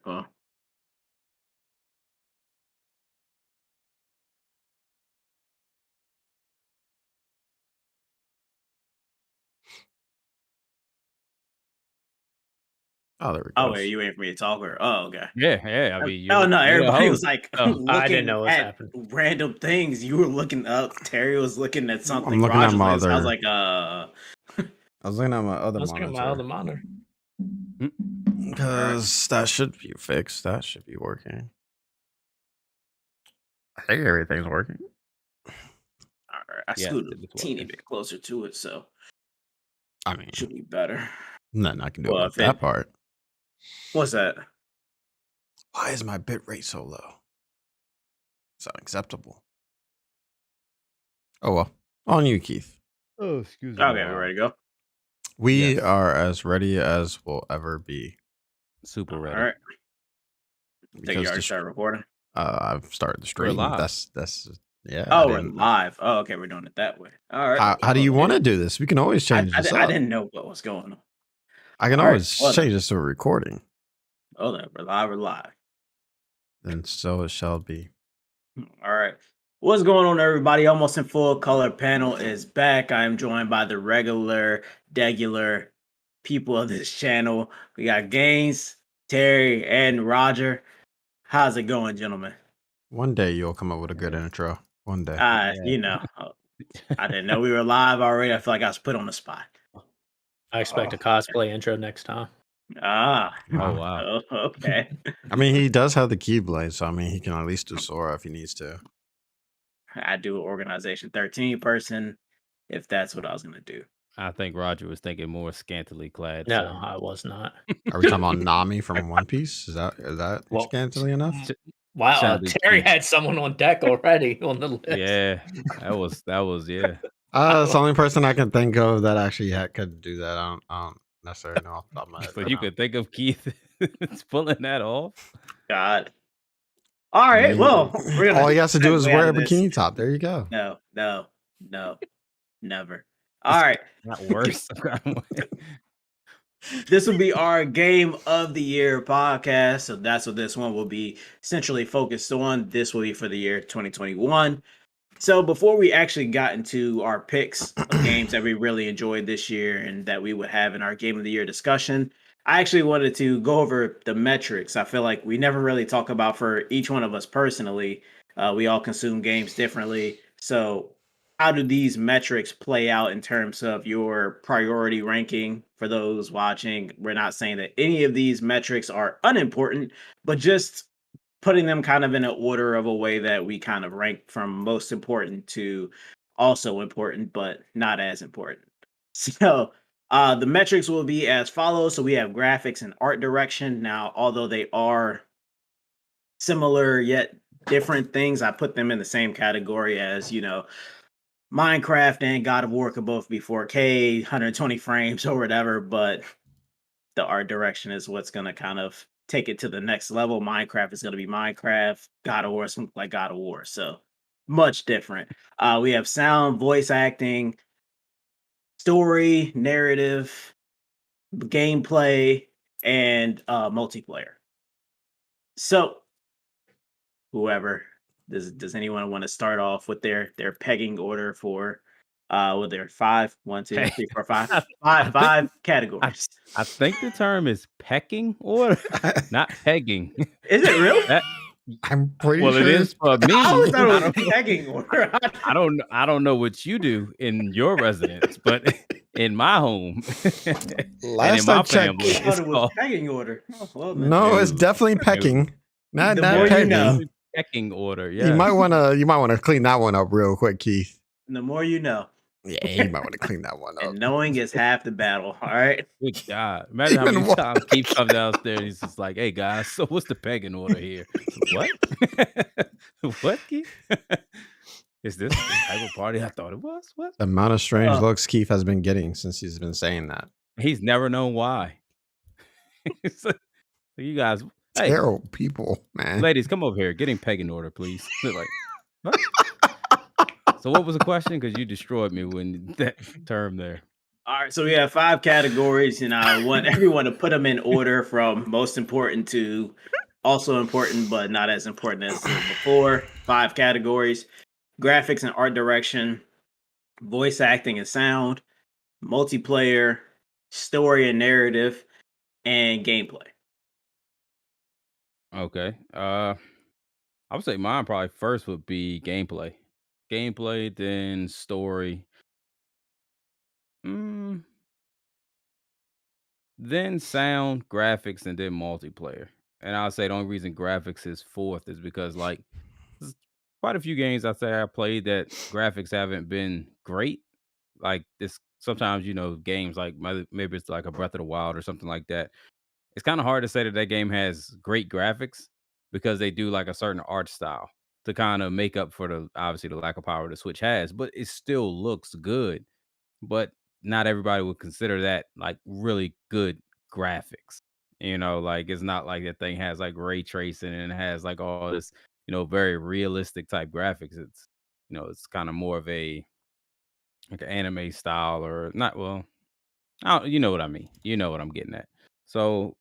Oh, Oh, there it oh wait, goes. you waiting for me to talk or oh okay. Yeah, yeah. I mean, Oh no, you're the everybody was host. like Oh, I didn't looking know what's at happening. random things. You were looking up. Terry was looking at I'm something. looking at Roger was my like, I was other. like, I was looking at my I other was thinking my other monitor monitor. mm, all right, because that should be fixed. That should be working. I think everything's working. all right. I yes, scooted it was a teeny working. bit closer to it, so I mean, should be better. nothing I can do Well, about if it that part. what's that? Why is my bit rate so low? It's unacceptable. Oh well. On you, Keith. Oh, excuse me. Okay, we ready to go? We Yes. are as ready as we'll ever be. Super All ready. right. Think you Because already started recording? I've started the We're stream. live. That's yeah. Oh, we're live. Oh, okay, we're doing it that way. All right. How do you Well, want to do this? We can always change this I up. didn't know what was going on. I can All right, always well then. change this to a recording. Oh, then we're live. We're live. And so it shall be. All right. What's going on, everybody? Almost in full color panel is back. I am joined by the degular people of this channel. We got Gaines, Terry, and Roger. How's it going, gentlemen? One day you'll come up with a good intro. One day. Yeah. You know, I didn't know we were live already. I feel like I was put on the spot. I expect a Oh, cosplay intro next time. Ah, Oh wow. okay. I mean, he does have the Keyblade, so I mean, he can at least do Sora if he needs to. I do Organization 13 person, if that's what I was gonna do. I think Roger was thinking more scantily clad. No, So. I was not. Are we talking about Nami from One Piece? Is that Well, scantily enough? Wow, Shelly Terry Keith. had someone on deck already on the list. Yeah, that was yeah. That's the only person I can think of that actually could do that. I don't necessarily know off the top of my head. So right you now. could think of Keith pulling that off. God. All I right. mean, Well, we're gonna all he has to do is segue wear out a of this. bikini top. There you go. No, never. All right. Not worse. This will be our game of the year podcast. So that's what this one will be essentially focused on. This will be for the year 2021. So before we actually got into our picks of games that we really enjoyed this year and that we would have in our game of the year discussion, I actually wanted to go over the metrics. I feel like we never really talk about for each one of us personally. We all consume games differently. So how do these metrics play out in terms of your priority ranking for those watching? We're not saying that any of these metrics are unimportant, but just putting them kind of in an order of a way that we kind of rank from most important to also important, but not as important. So the metrics will be as follows. So we have graphics and art direction. Now, although they are similar yet different things, I put them in the same category as, Minecraft and God of War could both be 4K, 120 frames or whatever, but the art direction is what's going to kind of take it to the next level. Minecraft is going to be Minecraft. God of War is gonna look like God of War. So much different. We have sound, voice acting, story, narrative, gameplay, and multiplayer. So whoever does anyone want to start off with their pegging order for with their 5, 1, 2, 3, 4, 5, five categories? I think the term is pecking order, not pegging. Is it real? I'm pretty Well, sure it is for me. I always thought I it was don't, pegging order. I don't know what you do in your residence, but in my home and in Last my I checked, family, I thought it's it was called pegging order. Oh, well, then. no, it's No, definitely no. pecking, not The not more you pegging. know. pecking order. You Yeah, might want to clean that one up real quick, Keith. The more you know. Yeah, you might want to clean that one up. And knowing is half the battle. All right. good God. Imagine how Even many what? times Keith comes downstairs and he's just like, "Hey guys, so what's the pegging order here?" What? What, Keith? Is this the type of party I thought it was? What? The amount of strange Oh. looks Keith has been getting since he's been saying that. He's never known why. So you guys, hey, Terrible people, man. ladies, come over here. Getting pegging order, please. They're like, what? So what was the question? Because you destroyed me when that term there. All right. So we have 5 categories, and I want everyone to put them in order from most important to also important, but not as important as before. 5 categories: graphics and art direction, voice acting and sound, multiplayer, story and narrative, and gameplay. Okay. I would say mine probably first would be gameplay. Gameplay, then story. Mm, then sound, graphics, and then multiplayer. And I'll say the only reason graphics is fourth is because like there's quite a few games I say I played that graphics haven't been great. Like this sometimes, games like maybe it's like a Breath of the Wild or something like that. It's kind of hard to say that that game has great graphics because they do like a certain art style to kind of make up for the obviously the lack of power the Switch has, but it still looks good. But not everybody would consider that like really good graphics. Like it's not like that thing has like ray tracing and it has like all this, very realistic type graphics. It's kind of more of a like an anime style or not. Well, you know what I mean. You know what I'm getting at. So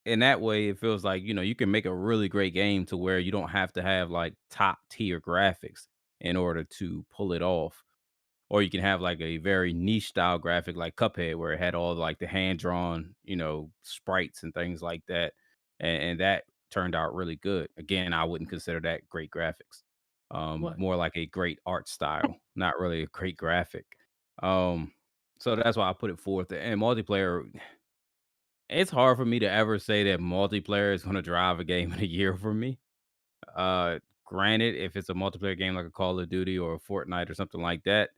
in that way, it feels like, you can make a really great game to where you don't have to have like top tier graphics in order to pull it off. Or you can have like a very niche style graphic like Cuphead, where it had all like the hand drawn, sprites and things like that. And that turned out really good. Again, I wouldn't consider that great graphics. What? More like a great art style, not really a great graphic. Um, so that's why I put it forth. And multiplayer, it's hard for me to ever say that multiplayer is going to drive a game in a year for me. Granted, if it's a multiplayer game like a Call of Duty or a Fortnite or something like that,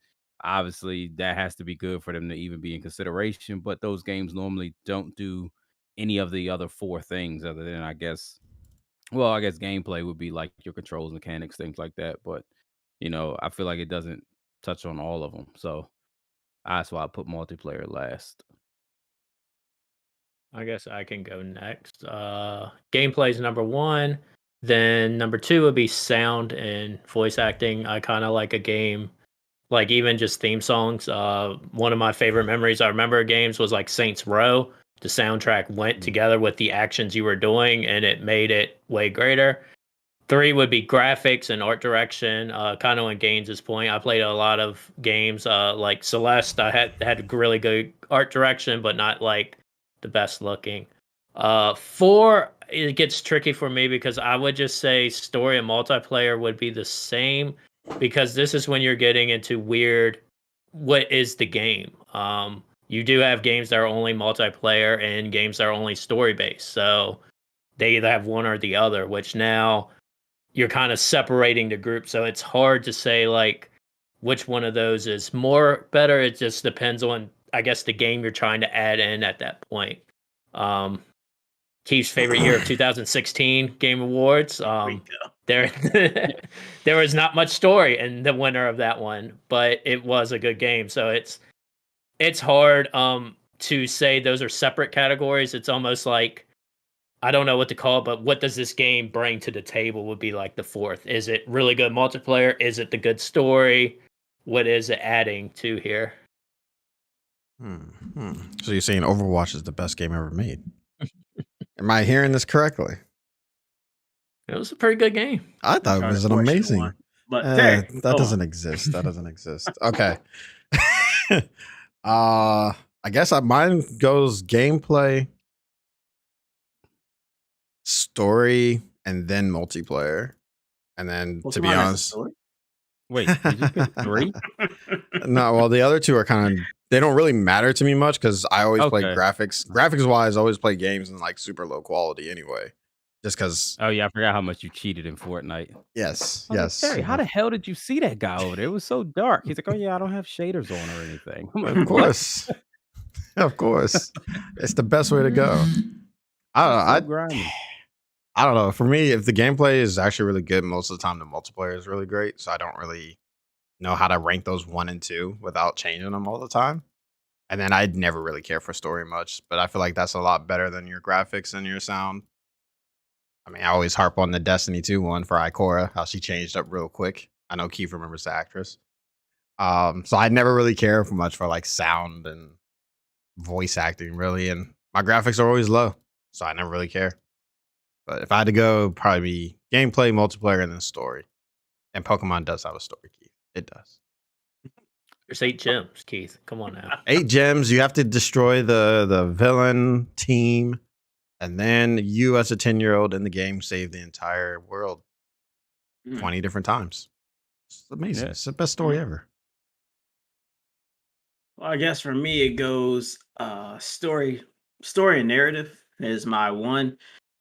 obviously that has to be good for them to even be in consideration. But those games normally don't do any of the other four things other than I guess gameplay would be like your controls, mechanics, things like that. But I feel like it doesn't touch on all of them. So that's why I put multiplayer last. I guess I can go next. Gameplay's number one. Then number two would be sound and voice acting. I kind of like a game, like even just theme songs. One of my favorite memories I remember of games was like Saints Row. The soundtrack went together with the actions you were doing, and it made it way greater. Three would be graphics and art direction. Kind of on Gaines' point, I played a lot of games like Celeste. I had really good art direction, but not like the best looking. Four, it gets tricky for me because I would just say story and multiplayer would be the same because this is when you're getting into weird. What is the game? You do have games that are only multiplayer and games that are only story based, so they either have one or the other. Which now you're kind of separating the group, so it's hard to say like which one of those is more better. It just depends on, I guess, the game you're trying to add in at that point. Keith's favorite year of 2016 Game Awards. There there was not much story in the winner of that one, but it was a good game. So it's hard to say those are separate categories. It's almost like I don't know what to call it, but what does this game bring to the table would be like the fourth. Is it really good multiplayer? Is it the good story? What is it adding to here? So you're saying Overwatch is the best game ever made? Am I hearing this correctly? It was a pretty good game. I thought it was an amazing. But that doesn't exist. That doesn't exist. Okay. I guess mine goes gameplay, story, and then multiplayer. And then to be honest, wait, did you pick three? No, well, the other two are kind of, they don't really matter to me much because I always play graphics. Graphics wise, I always play games in like super low quality anyway. Just because. Oh yeah, I forgot how much you cheated in Fortnite. Yes. Terry, how the hell did you see that guy over there? It was so dark. He's like, oh yeah, I don't have shaders on or anything. Like, of course. Of course. It's the best way to go. I don't know. For me, if the gameplay is actually really good, most of the time the multiplayer is really great. So I don't really know how to rank those 1 and 2 without changing them all the time. And then I'd never really care for story much, but I feel like that's a lot better than your graphics and your sound. I mean, I always harp on the Destiny 2 one for Ikora, how she changed up real quick. I know Keith remembers the actress. So I never really care for much for like sound and voice acting, really. And my graphics are always low, so I never really care. But if I had to go, probably be gameplay, multiplayer, and then story. And Pokemon does have a story, Keith. It does. There's 8 gems, Keith. Come on now. 8 gems. You have to destroy the villain team, and then you, as a 10-year-old in the game, save the entire world 20 different times. It's amazing. Yeah. It's the best story ever. Well, I guess for me it goes story and narrative is my one.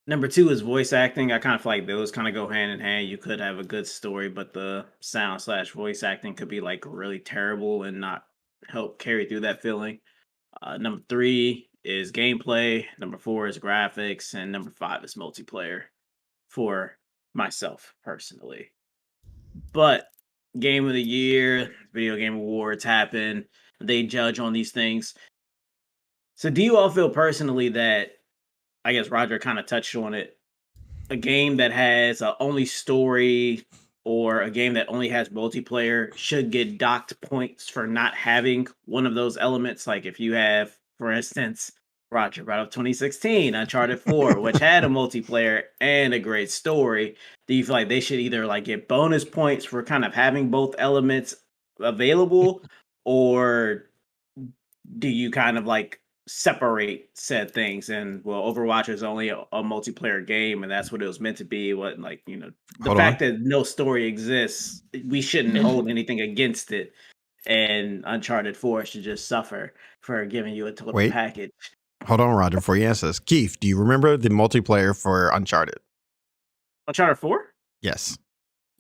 Number 2 is voice acting. I kind of feel like those kind of go hand in hand. You could have a good story, but the sound / voice acting could be like really terrible and not help carry through that feeling. Number 3 is gameplay. Number 4 is graphics, and number 5 is multiplayer for myself personally. But game of the year, video game awards happen. They judge on these things. So do you all feel personally that, I guess Roger kind of touched on it, a game that has only story or a game that only has multiplayer should get docked points for not having one of those elements? Like if you have, for instance, Roger brought up 2016 Uncharted 4, which had a multiplayer and a great story. Do you feel like they should either like get bonus points for kind of having both elements available, or do you kind of like separate said things? And well, Overwatch is only a multiplayer game, and that's what it was meant to be. What, like, you know, the Hold fact that no story exists, we shouldn't Mhm. hold anything against it. And Uncharted 4 should just suffer for giving you a total Wait. package. Hold on, Roger, before you answer this. Keith, do you remember the multiplayer for Uncharted? Uncharted 4? Yes.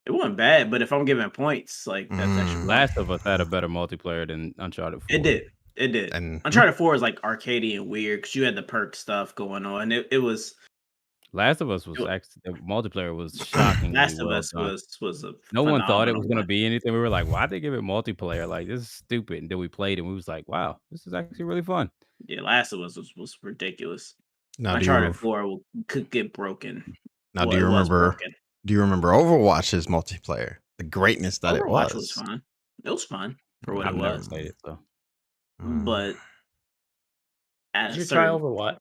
It wasn't bad, but if I'm giving points, like that's actually fun. Last of Us had a better multiplayer than Uncharted 4. It did. It did. And Uncharted 4 is like arcadey and weird because you had the perk stuff going on. It was Last of Us was actually, the multiplayer was shocking. Last of Us was a No one thought it was phenomenal going to one. be anything. We were like, why'd they give it multiplayer? Like, this is stupid. And then we played and we was like, wow, this is actually really fun. Yeah, Last of Us was ridiculous. now, Uncharted 4 could get broken. now Well, do you it was remember? broken. Do you remember Overwatch's multiplayer? The greatness that it Overwatch was. fun. It was fun for what I've it never was, played it, so but at Did a you try certain, Overwatch?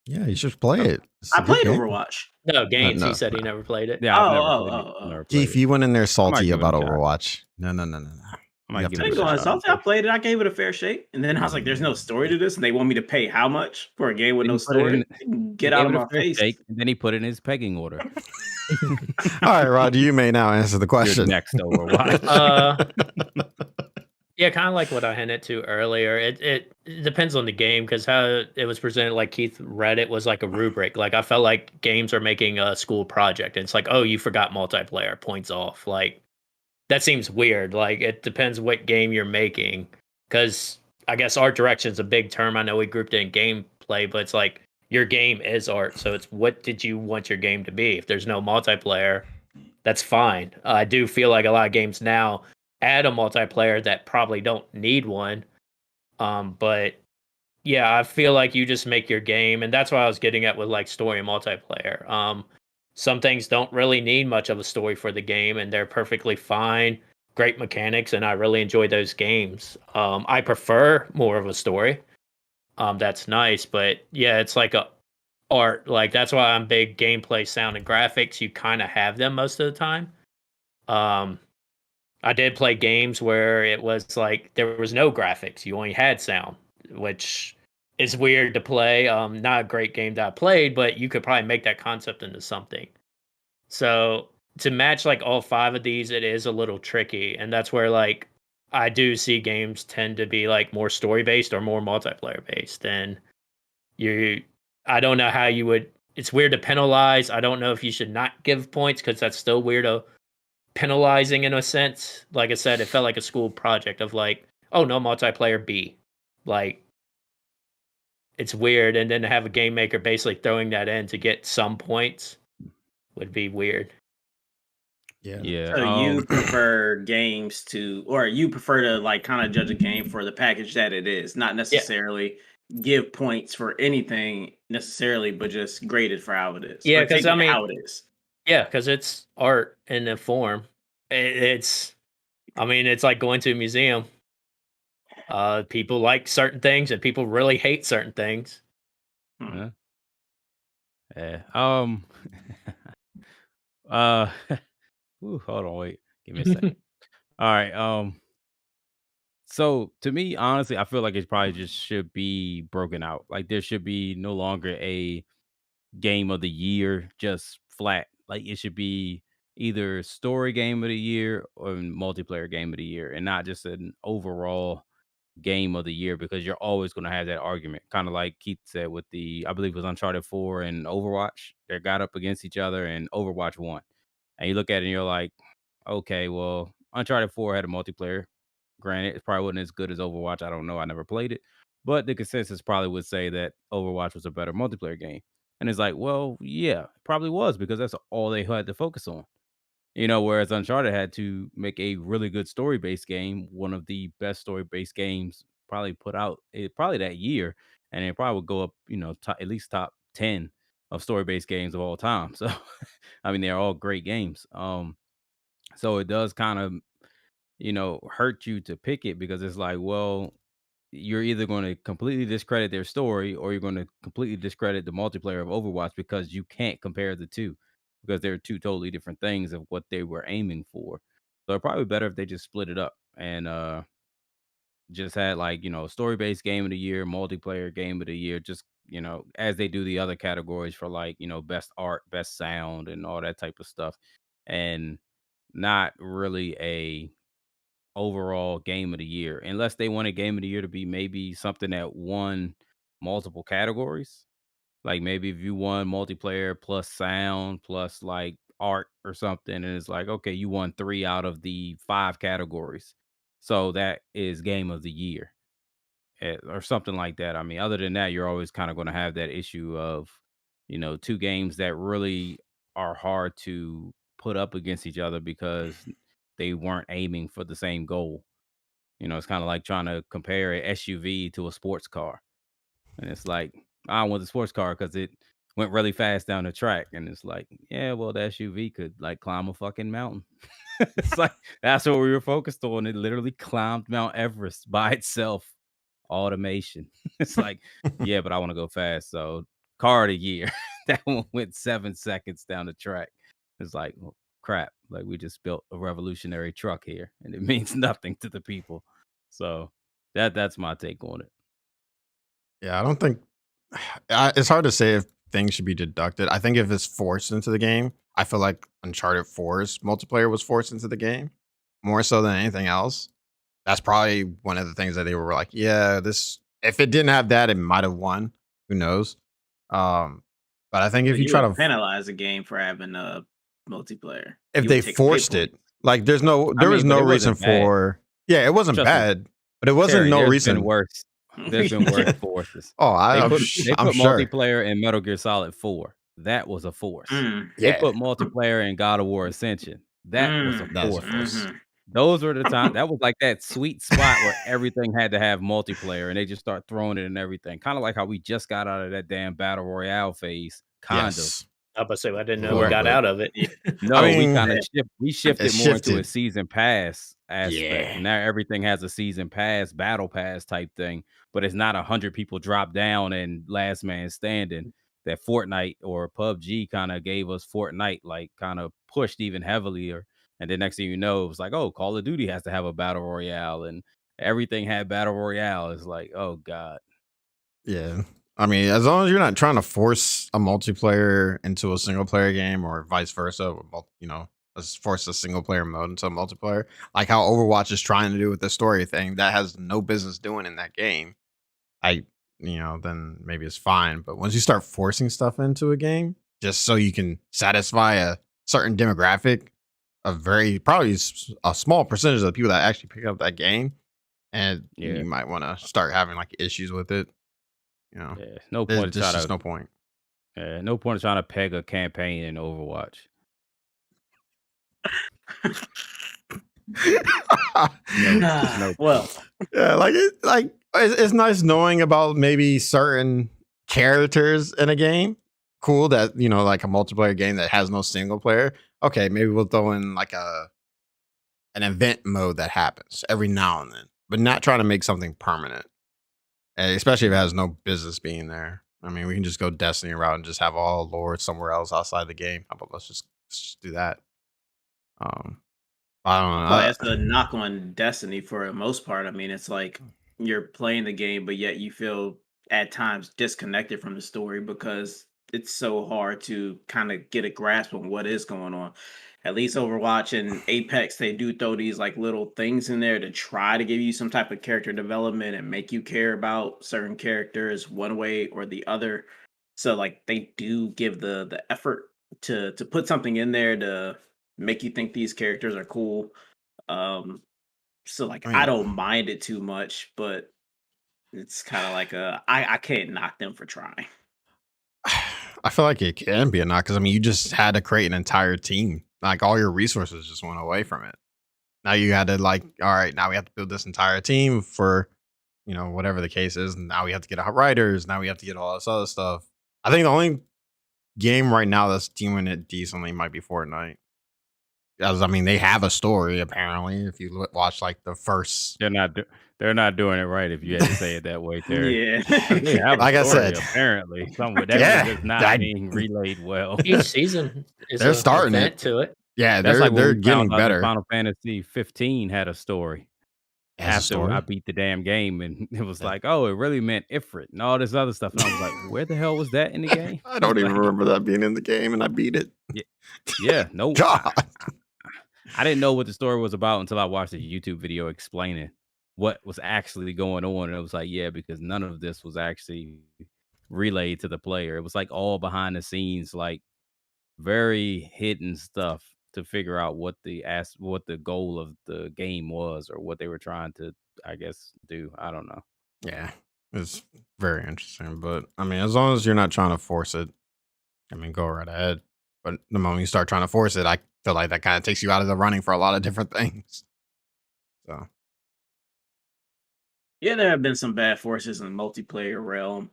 Yeah, you should play it. It's a I good played game. Overwatch. No, games. no, He said he never played it. yeah, I've never Oh, played it. oh, oh. Never played Keith, it. you went in there I might salty give it a about shot. Overwatch. No. I might You have give to I it didn't a go on shot. salty. I played it. I gave it a fair shake, and then I was like, "There's no story to this," and they want me to pay how much for a game with no Then he put it story? in- Get He out gave of it my a fair face! shake, and then he put it in his pegging order. All right, Roger, you may now answer the You're question. next, Overwatch. Yeah, kind of like what I hinted to earlier. It depends on the game, because how it was presented, like Keith read it, was like a rubric. Like I felt like games are making a school project, and it's like, oh, you forgot multiplayer, points off. Like that seems weird. Like it depends what game you're making, because I guess art direction is a big term. I know we grouped it in gameplay, but it's like your game is art. So it's, what did you want your game to be? If there's no multiplayer, that's fine. I do feel like a lot of games now add a multiplayer that probably don't need one. But yeah, I feel like you just make your game, and that's what I was getting at with like story and multiplayer. Some things don't really need much of a story for the game, and they're perfectly fine. Great mechanics, and I really enjoy those games. I prefer more of a story. That's nice, but yeah, it's like a art. Like that's why I'm big gameplay, sound, and graphics. You kind of have them most of the time. I did play games where it was like there was no graphics. You only had sound, which is weird to play. Not a great game that I played, but you could probably make that concept into something. So to match like all 5 of these, it is a little tricky. And that's where like I do see games tend to be like more story based or more multiplayer based. And I don't know how you would, it's weird to penalize. I don't know if you should not give points, because that's still weirdo. Penalizing in a sense. Like I said, it felt like a school project of like, oh, no multiplayer B. Like it's weird, and then to have a game maker basically throwing that in to get some points would be weird. Yeah. So you prefer games to, or you prefer to like kind of judge a game for the package that it is, not necessarily give points for anything necessarily, but just grade it for how it is. Yeah, Or take 'cause I it mean- how it is. Yeah, because it's art in a form. It's like going to a museum. People like certain things, and people really hate certain things. Hmm. Yeah. Yeah. Hold on, wait. Give me a second. All right. So to me, honestly, I feel like it probably just should be broken out. Like there should be no longer a game of the year, just flat. Like it should be either story game of the year or multiplayer game of the year, and not just an overall game of the year because you're always going to have that argument. Kind of like Keith said with I believe it was Uncharted 4 and Overwatch. They got up against each other and Overwatch won. And you look at it and you're like, okay, well, Uncharted 4 had a multiplayer. Granted, it probably wasn't as good as Overwatch. I don't know. I never played it. But the consensus probably would say that Overwatch was a better multiplayer game. And it's like, well, yeah, it probably was because that's all they had to focus on. Whereas Uncharted had to make a really good story-based game, one of the best story-based games probably put out probably that year, and it probably would go up, at least top 10 of story-based games of all time. So, I mean, they're all great games. So it does kind of, hurt you to pick it because it's like, well, you're either going to completely discredit their story or you're going to completely discredit the multiplayer of Overwatch because you can't compare the two because they're two totally different things of what they were aiming for. So it's probably better if they just split it up and just had like, story-based game of the year, multiplayer game of the year, just, as they do the other categories for like, best art, best sound and all that type of stuff. And not really a overall game of the year, unless they want a game of the year to be maybe something that won multiple categories. Like maybe if you won multiplayer plus sound plus like art or something, and it's like, okay, you won 3 out of the 5 categories. So that is game of the year or something like that. I mean, other than that, you're always kind of going to have that issue of, two games that really are hard to put up against each other because they weren't aiming for the same goal. It's kind of like trying to compare a SUV to a sports car. And it's like, I want the sports car because it went really fast down the track. And it's like, yeah, well, the SUV could like climb a fucking mountain. It's like, that's what we were focused on. It literally climbed Mount Everest by itself. Automation. It's like, yeah, but I want to go fast. So, car of the year. That one went 7 seconds down the track. It's like, well, crap. Like, we just built a revolutionary truck here and it means nothing to the people. So, that's my take on it. Yeah, I don't think it's hard to say if things should be deducted. I think if it's forced into the game, I feel like Uncharted 4's multiplayer was forced into the game more so than anything else. That's probably one of the things that they were like, yeah, this if it didn't have that, it might have won. Who knows? But I think if But you you try would to penalize a game for having a multiplayer. if You they would take away forced it, points. like there I was mean, but no it reason wasn't bad. for yeah, it wasn't Trust me, bad, but it wasn't Terry, no there's been reason. worse. There's been worse forces. Oh, They I'm put sh- they I'm put sure. multiplayer in Metal Gear Solid 4. That was a force. Mm, They Yeah, put multiplayer in God of War Ascension. That was a mm, that's a force. force. mhm. Those were the time that was like that sweet spot where everything had to have multiplayer and they just start throwing it in everything. Kind of like how we just got out of that damn battle royale phase. Kind of. Yes, I was about to say I didn't a know we little got bit. out of it. I No, we mean, kind of it shifted more into a shifted. season pass aspect. Yeah, Now everything has a season pass, battle pass type thing, but it's not 100 people drop down and last man standing. That Fortnite or PUBG kind of gave us Fortnite, like kind of pushed even heavier. And then next thing you know, it was like, oh, Call of Duty has to have a battle royale, and everything had battle royale. It's like, oh god, yeah. I mean, as long as you're not trying to force a multiplayer into a single player game or vice versa, let's force a single player mode into a multiplayer, like how Overwatch is trying to do with the story thing that has no business doing in that game. I, then maybe it's fine. But once you start forcing stuff into a game just so you can satisfy a certain demographic, a very probably a small percentage of the people that actually pick up that game, and yeah, you might want to start having like issues with it. yeah. No There's, point to there's try just to, no point. no point in trying to peg a campaign in Overwatch. No, just no. Well, Yeah, it's nice knowing about maybe certain characters in a game. Cool that like a multiplayer game that has no single player. Okay, maybe we'll throw in like an event mode that happens every now and then, but not trying to make something permanent, especially if it has no business being there. I mean, we can just go Destiny route and just have all lore somewhere else outside the game. How about let's just do that? Um, I don't Well, know. that's the knock on Destiny for the most part. I mean, it's like you're playing the game, but yet you feel at times disconnected from the story because it's so hard to kind of get a grasp on what is going on. At least Overwatch and Apex, they do throw these like little things in there to try to give you some type of character development and make you care about certain characters one way or the other. So like they do give the effort to put something in there to make you think these characters are cool. So like I I mean, don't mind it too much, but it's kind of like I can't knock them for trying. I feel like it can be a knock because I mean, you just had to create an entire team. Like all your resources just went away from it. Now you had to like, all right, now we have to build this entire team for, whatever the case is. And now we have to get out writers. Now we have to get all this other stuff. I think the only game right now that's doing it decently might be Fortnite. As I mean, they have a story apparently. If you watch like the first, They're not doing it right if you had to say it that way, Terry. Yeah. They have a like I story, said, apparently. Somewhere that yeah, means it's not I- being relayed well. Each season is They're a starting event it. to it. yeah, That's they're like when they're we getting found out that better. Final Fantasy 15 had a story. It has a After story. I beat the damn game, and it was Yeah. like, oh, it really meant Ifrit and all this other stuff. And I was like, where the hell was that in the game? I don't even Like, remember that being in the game, and I beat it. yeah, no, God. I didn't know what the story was about until I watched a YouTube video explaining what was actually going on. And it was like, yeah, because none of this was actually relayed to the player. It was like all behind the scenes, like very hidden stuff to figure out what the goal of the game was or what they were trying to, I guess, do. I don't know. Yeah, it's very interesting. But I mean, as long as you're not trying to force it, I mean, go right ahead. But the moment you start trying to force it, I feel like that kind of takes you out of the running for a lot of different things. So Yeah, there have been some bad forces in the multiplayer realm.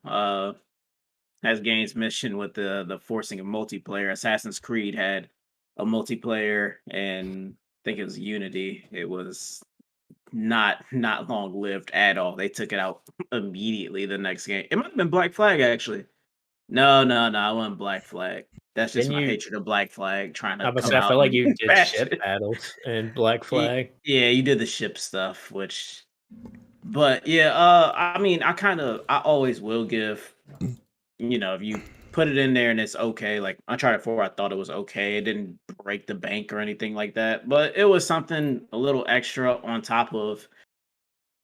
As games mentioned with the forcing of multiplayer, Assassin's Creed had a multiplayer, and I think it was Unity. It was not long lived at all. They took it out immediately the next game. It might have been Black Flag actually. No, it wasn't Black Flag. That's just Didn't my you? hatred of Black Flag trying I to was come say, I out feel like and you did bash ship it. battles in Black Flag. Yeah, you did the ship stuff, but yeah, I mean, I always will give, if you put it in there and it's okay. Like Uncharted 4, I thought it was okay. It didn't break the bank or anything like that, but it was something a little extra on top of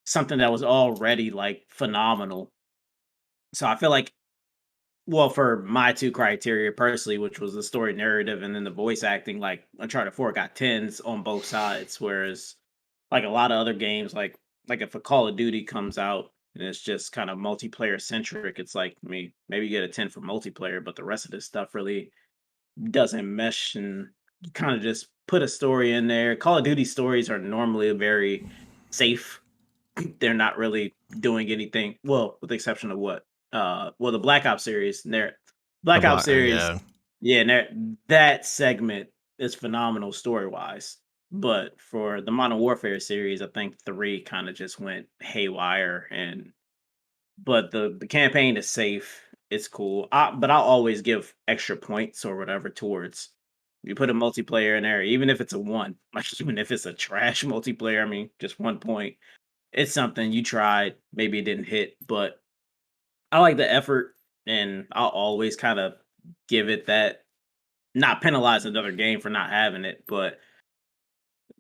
something that was already like phenomenal. So I feel like, well, for my two criteria personally, which was the story narrative and then the voice acting, like Uncharted 4 got tens on both sides, whereas like a lot of other games, like if a Call of Duty comes out and it's just kind of multiplayer centric, it's like maybe you get a 10 for multiplayer, but the rest of this stuff really doesn't mesh, and you kind of just put a story in there. Call of Duty stories are normally very safe. They're not really doing anything, well, with the exception of what the Black Ops series. the Black Ops black, series, yeah, yeah, and that segment is phenomenal story wise. But for the Modern Warfare series, I think 3 kind of just went haywire, and but the campaign is safe. It's cool. But I'll always give extra points or whatever towards you put a multiplayer in there, even if it's a 1, like even if it's a trash multiplayer. I mean, just 1 point. It's something you tried. Maybe it didn't hit, but I like the effort, and I'll always kind of give it that. Not penalize another game for not having it, but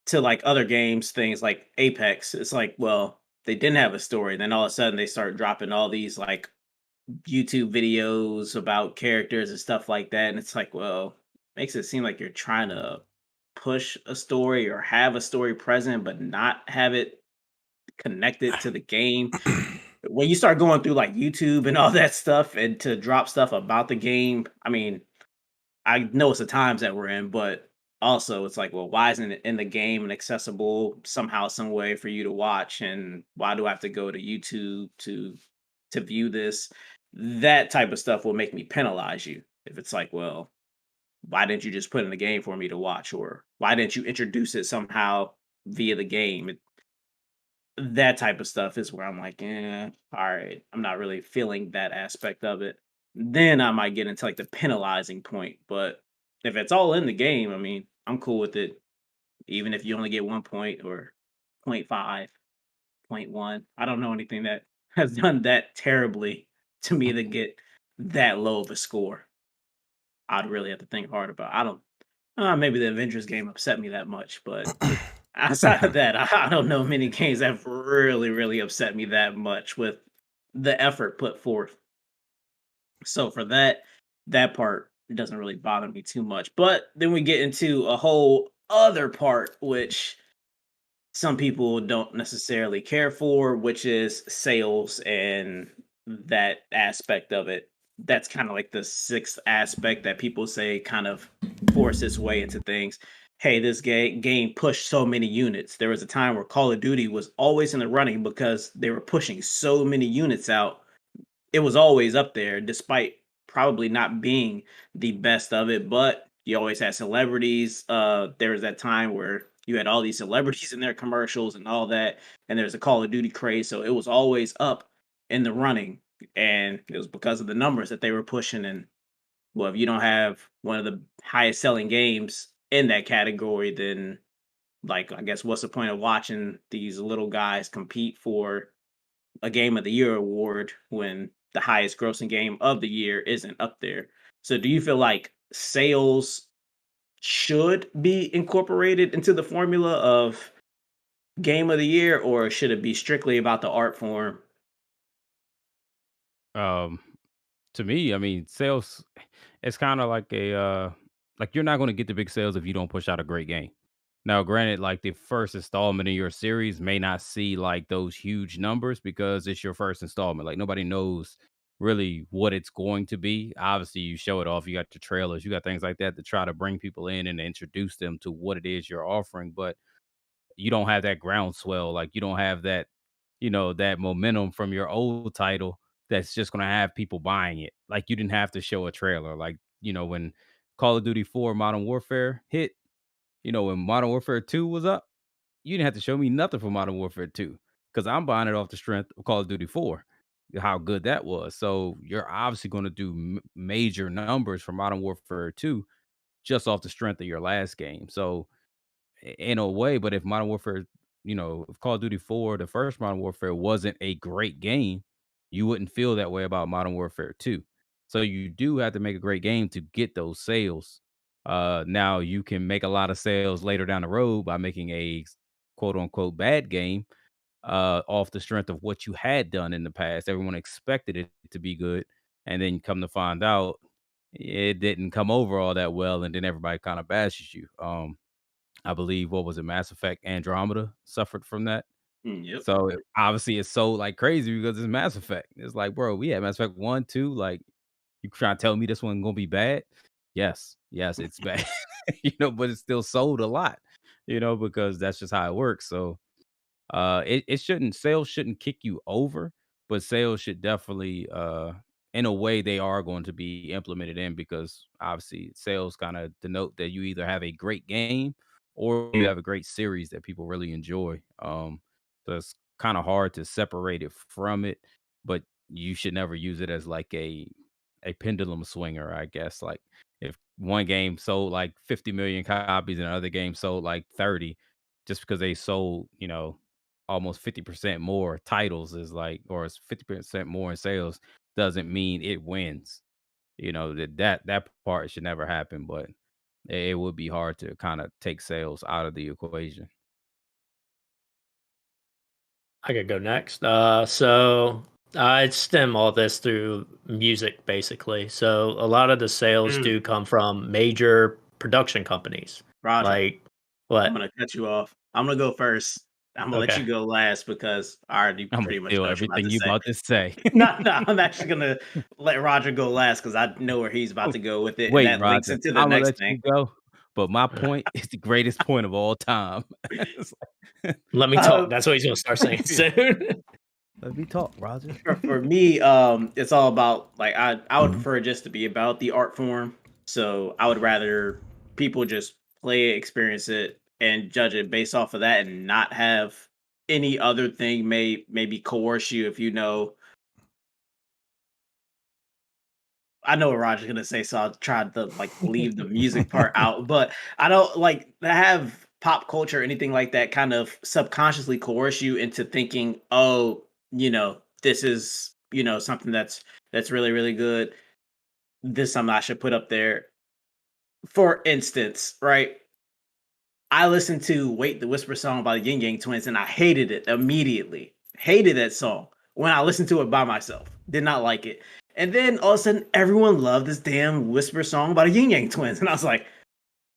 to like other games, things like Apex, it's like, well, they didn't have a story. Then all of a sudden they start dropping all these like YouTube videos about characters and stuff like that. And it's like, well, makes it seem like you're trying to push a story or have a story present, but not have it connected to the game. When you start going through like YouTube and all that stuff and to drop stuff about the game, I mean, I know it's the times that we're in, but also it's like, well, why isn't it in the game and accessible somehow, some way for you to watch? And why do I have to go to YouTube to view this? That type of stuff will make me penalize you. If it's like, well, why didn't you just put in the game for me to watch? Or why didn't you introduce it somehow via the game? That type of stuff is where I'm like, all right, I'm not really feeling that aspect of it. then I might get into like the penalizing point. But if it's all in the game, I mean, I'm cool with it. Even if you only get 1 point or 0.5, zero point 0.1. I don't know anything that has done that terribly to me to get that low of a score. I'd really have to think hard about. I don't. Maybe the Avengers game upset me that much, but outside of that, I don't know many games that have really upset me that much with the effort put forth. So for that part doesn't really bother me too much. But then we get into a whole other part which some people don't necessarily care for, which is sales and that aspect of it. That's kind of like the sixth aspect that people say kind of force its way into things. Hey, this game pushed so many units. There was a time where Call of Duty was always in the running because they were pushing so many units out. It was always up there, despite probably not being the best of it. But you always had celebrities. There was that time where you had all these celebrities in their commercials and all that, and there's a Call of Duty craze, so it was always up in the running, and it was because of the numbers that they were pushing. And well, if you don't have one of the highest selling games in that category, then like I guess what's the point of watching these little guys compete for a game of the year award when the highest grossing game of the year isn't up there? So do you feel like sales should be incorporated into the formula of game of the year, or should it be strictly about the art form? Um, to me, I mean, sales, it's kind of like you're not going to get the big sales if you don't push out a great game. Now, granted, like the first installment in your series may not see like those huge numbers because it's your first installment. Like nobody knows really what it's going to be. Obviously, you show it off. You got your trailers, you got things like that to try to bring people in and introduce them to what it is you're offering. But you don't have that groundswell. Like you don't have that, that momentum from your old title that's just going to have people buying it. Like you didn't have to show a trailer. Like, when Call of Duty 4 Modern Warfare hit, when Modern Warfare 2 was up, you didn't have to show me nothing for Modern Warfare 2 because I'm buying it off the strength of Call of Duty 4, how good that was. So you're obviously going to do major numbers for Modern Warfare 2 just off the strength of your last game. So in a way, but if Modern Warfare, if Call of Duty 4, the first Modern Warfare wasn't a great game, you wouldn't feel that way about Modern Warfare 2. So you do have to make a great game to get those sales. Now you can make a lot of sales later down the road by making a quote unquote bad game off the strength of what you had done in the past. Everyone expected it to be good, and then come to find out it didn't come over all that well, and then everybody kind of bashes you. I believe what was it, Mass Effect Andromeda suffered from that. Yep. So obviously it's so like crazy because it's Mass Effect. It's like, bro, we had Mass Effect 1, 2. Like, you trying to tell me this one gonna be bad? Yes, it's bad. But it still sold a lot, because that's just how it works. So it shouldn't sales shouldn't kick you over, but sales should definitely in a way they are going to be implemented in because obviously sales kind of denote that you either have a great game or you have a great series that people really enjoy. So it's kind of hard to separate it from it, but you should never use it as like a pendulum swinger, I guess. Like if one game sold like 50 million copies and another game sold like 30, just because they sold, almost 50% more titles is like, or it's 50% more in sales doesn't mean it wins. That part should never happen, but it would be hard to kind of take sales out of the equation. I could go next. So I stem all this through music, basically. So a lot of the sales Mm, do come from major production companies. Roger, Like I'm what? gonna cut you off. I'm gonna go first. I'm gonna let Okay. you go last because I already I'm gonna pretty much steal know what you're about everything to you say. about to say. No, I'm actually gonna let Roger go last because I know where he's about Oh, to go with it, and wait, that links Roger, into the I'm gonna next let thing. you go, but my point is the greatest point of all time. It's like Let me talk. Uh, That's what he's gonna start saying soon. let me talk, Roger. for me, it's all about like I would prefer it just to be about the art form. So I would rather people just play it, experience it, and judge it based off of that, and not have any other thing maybe coerce you if you know I know what Roger's gonna say, so I'll try to leave the music part out. But I don't like to have pop culture or anything like that kind of subconsciously coerce you into thinking, oh, this is something that's really really good. This is something I should put up there. For instance, right? I listened to "Wait the Whisper" song by the Yin Yang Twins, and I hated it immediately. Hated that song when I listened to it by myself. Did not like it. And then all of a sudden, everyone loved this damn Whisper song by the Yin Yang Twins, and I was like,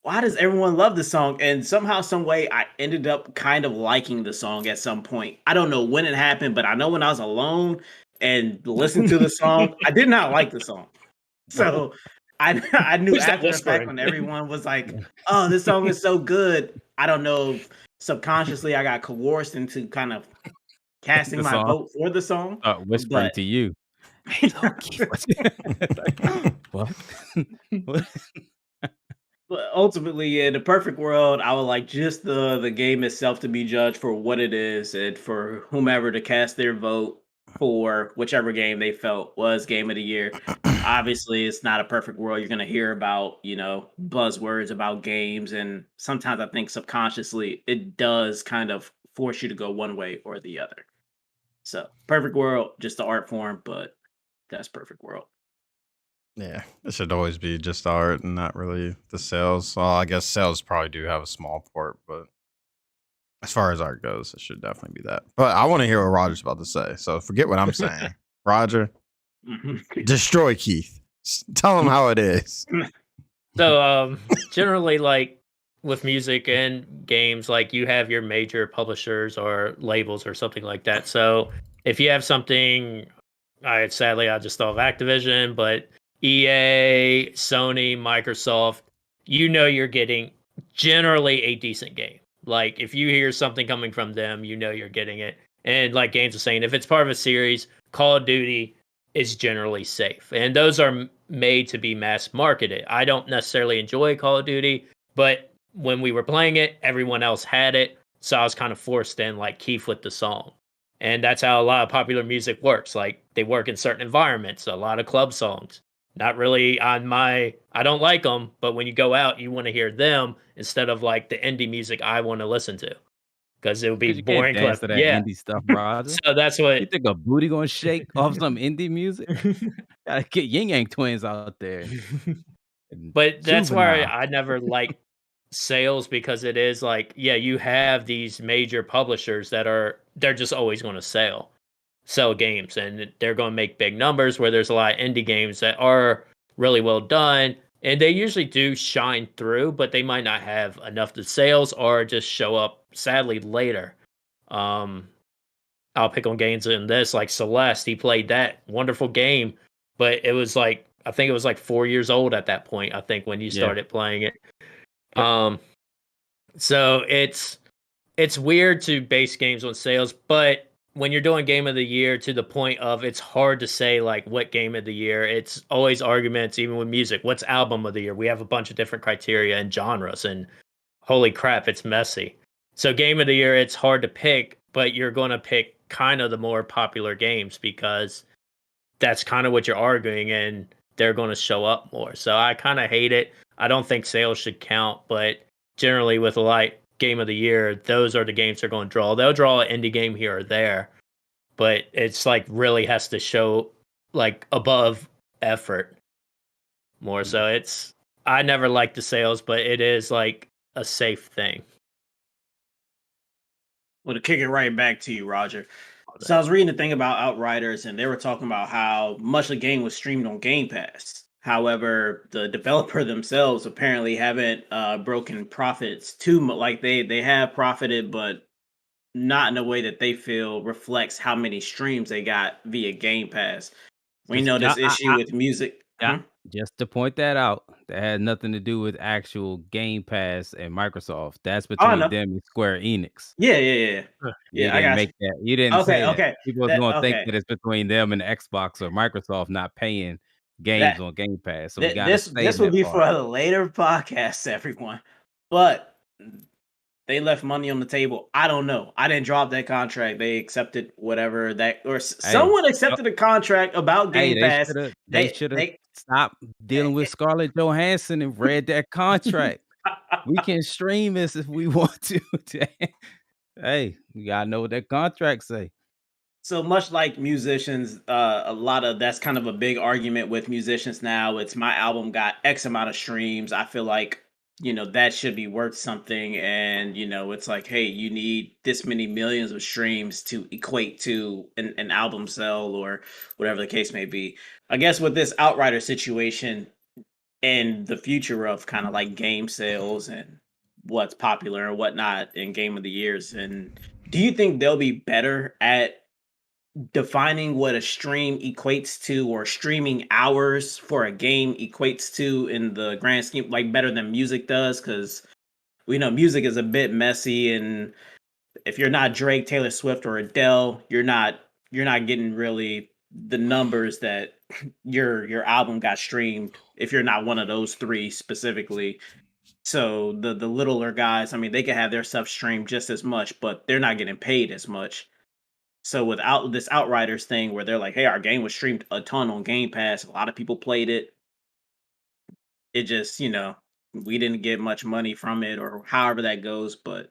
"Why does everyone love this song?" And somehow, some way, I ended up kind of liking the song at some point. I don't know when it happened, but I know when I was alone and listened to the song, I did not like the song. So I knew Who's that after the fact whispering? when everyone was like, "Oh, this song is so good." I don't know. Subconsciously, I got coerced into kind of casting The my song. vote for the song. Whispering But to you. What? What? But ultimately, in the perfect world, I would like just the game itself to be judged for what it is, and for whomever to cast their vote for whichever game they felt was game of the year. Obviously, it's not a perfect world. You're gonna hear about, buzzwords about games, and sometimes I think subconsciously it does kind of force you to go one way or the other. So, perfect world, just the art form, but that's perfect world. Yeah, it should always be just art and not really the sales. Well, I guess sales probably do have a small part, but as far as art goes, it should definitely be that. But I want to hear what Roger's about to say. So forget what I'm saying. Roger, destroy Keith. Tell him how it is. So generally, like with music and games, like you have your major publishers or labels or something like that. So if you have something, I just thought of Activision, but EA, Sony, Microsoft, you're getting generally a decent game. Like if you hear something coming from them, you're getting it. And like Games was saying, if it's part of a series, Call of Duty is generally safe. And those are made to be mass marketed. I don't necessarily enjoy Call of Duty, but when we were playing it, everyone else had it. So I was kind of forced in, like Keith with the song. And that's how a lot of popular music works. Like they work in certain environments, a lot of club songs. Not really I don't like them, but when you go out, you want to hear them instead of like the indie music I want to listen to. Because it would be You can't boring. dance to that Yeah. indie stuff, Roger. So that's You what. think a booty gonna shake off some indie music? Gotta get Yin Yang Twins out there. But that's why Juvenile. I never like sales, because it is like, yeah, you have these major publishers they're just always going to sell games, and they're going to make big numbers, where there's a lot of indie games that are really well done, and they usually do shine through, but they might not have enough to sales or just show up sadly later. I'll pick on games in this, like Celeste. He played that wonderful game, but it was like, I think it was like 4 years old at that point, I think, when you started playing it. So it's weird to base games on sales, but when you're doing game of the year, to the point of it's hard to say like what game of the year. It's always arguments, even with music. What's album of the year? We have a bunch of different criteria and genres, and holy crap, it's messy. So game of the year, it's hard to pick, but you're going to pick kind of the more popular games, because that's kind of what you're arguing, and they're going to show up more. So I kind of hate it. I don't think sales should count, but generally with a light game of the year, those are the games they're going to draw. They'll draw an indie game here or there, but it's like really has to show like above effort more. So I never liked the sales, but it is like a safe thing. Well, to kick it right back to you, Roger. So I was reading the thing about Outriders, and they were talking about how much the game was streamed on Game Pass. However, the developer themselves apparently haven't broken profits too much. Like they have profited, but not in a way that they feel reflects how many streams they got via Game Pass. We know this issue with music. Just to point that out, that had nothing to do with actual Game Pass and Microsoft. That's between them and Square Enix. Yeah. You didn't make that. You didn't say that. Okay. People are going to think that it's between them and Xbox or Microsoft not paying games on Game Pass. So this will be for a later podcast, everyone. But they left money on the table. I don't know. I didn't drop that contract. They accepted whatever that, or someone accepted a contract about Game Pass. They should have Stop dealing with Scarlett Johansson and read that contract. We can stream this if we want to. Hey, you gotta know what that contract say. So much like musicians, a lot of that's kind of a big argument with musicians now. It's my album got X amount of streams. I feel like, that should be worth something. And, it's like, hey, you need this many millions of streams to equate to an album sell or whatever the case may be. I guess with this Outrider situation and the future of kind of like game sales and what's popular and whatnot in game of the years. And do you think they'll be better at defining what a stream equates to or streaming hours for a game equates to in the grand scheme, like better than music does? Because we know music is a bit messy, and if you're not Drake, Taylor Swift, or Adele, you're not getting really the numbers that your album got streamed if you're not one of those three specifically. So the littler guys, I mean, they can have their stuff streamed just as much, but they're not getting paid as much. So without this Outriders thing where they're like, hey, our game was streamed a ton on Game Pass, a lot of people played it. It just, we didn't get much money from it or however that goes. But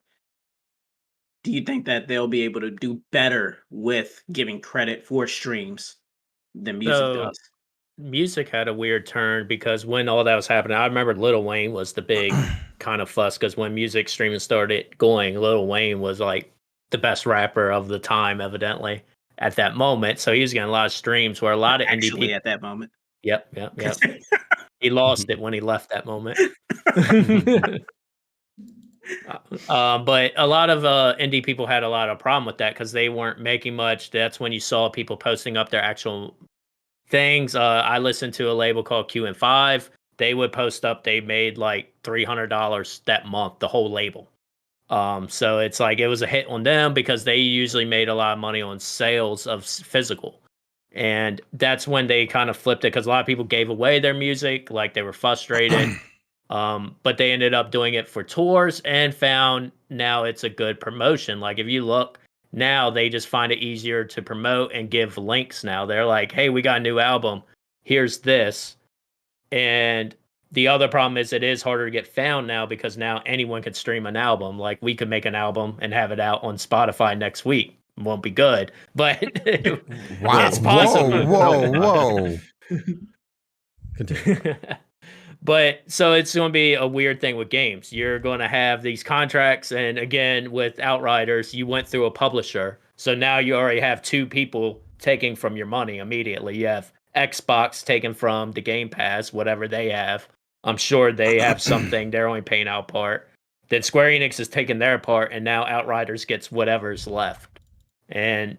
do you think that they'll be able to do better with giving credit for streams than music So does? music had a weird turn because when all that was happening, I remember Lil Wayne was the big kind of fuss because when music streaming started going, Lil Wayne was like the best rapper of the time, evidently, at that moment. So he was getting a lot of streams where a lot of indie Actually, people. at that moment. Yep. He lost it when he left that moment. But a lot of indie people had a lot of problem with that because they weren't making much. That's when you saw people posting up their actual things. I listened to a label called QN5. They would post up they made like $300 that month, the whole label. So it's like it was a hit on them because they usually made a lot of money on sales of physical. And that's when they kind of flipped it because a lot of people gave away their music, like they were frustrated. But they ended up doing it for tours and found now it's a good promotion. Like if you look now, they just find it easier to promote and give links now. They're like, hey, we got a new album. Here's this. And the other problem is it is harder to get found now because now anyone can stream an album. Like we could make an album and have it out on Spotify next week. It won't be good, but Wow. it's possible. Whoa. Continue. But so it's going to be a weird thing with games. You're going to have these contracts. And again, with Outriders, you went through a publisher. So now you already have two people taking from your money immediately. You have Xbox taken from the Game Pass, whatever they have. I'm sure they have something. They're only paying out part. Then Square Enix is taking their part. And now Outriders gets whatever's left. And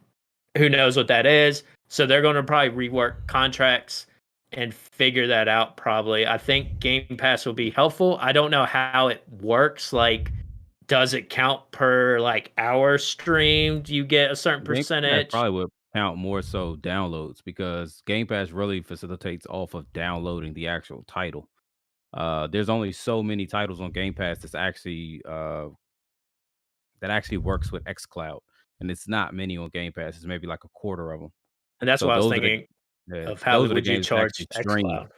who knows what that is. So they're going to probably rework contracts and figure that out probably. I think Game Pass will be helpful. I don't know how it works. Like, does it count per like hour streamed? You get a certain Game Pass percentage. probably would count more so downloads because Game Pass really facilitates off of downloading the actual title. There's only so many titles on Game Pass that actually works with xCloud, and it's not many on Game Pass. It's maybe like a quarter of them. And that's So what I was those are the thinking yeah, of how those are the would you games that charge actually stream. xCloud?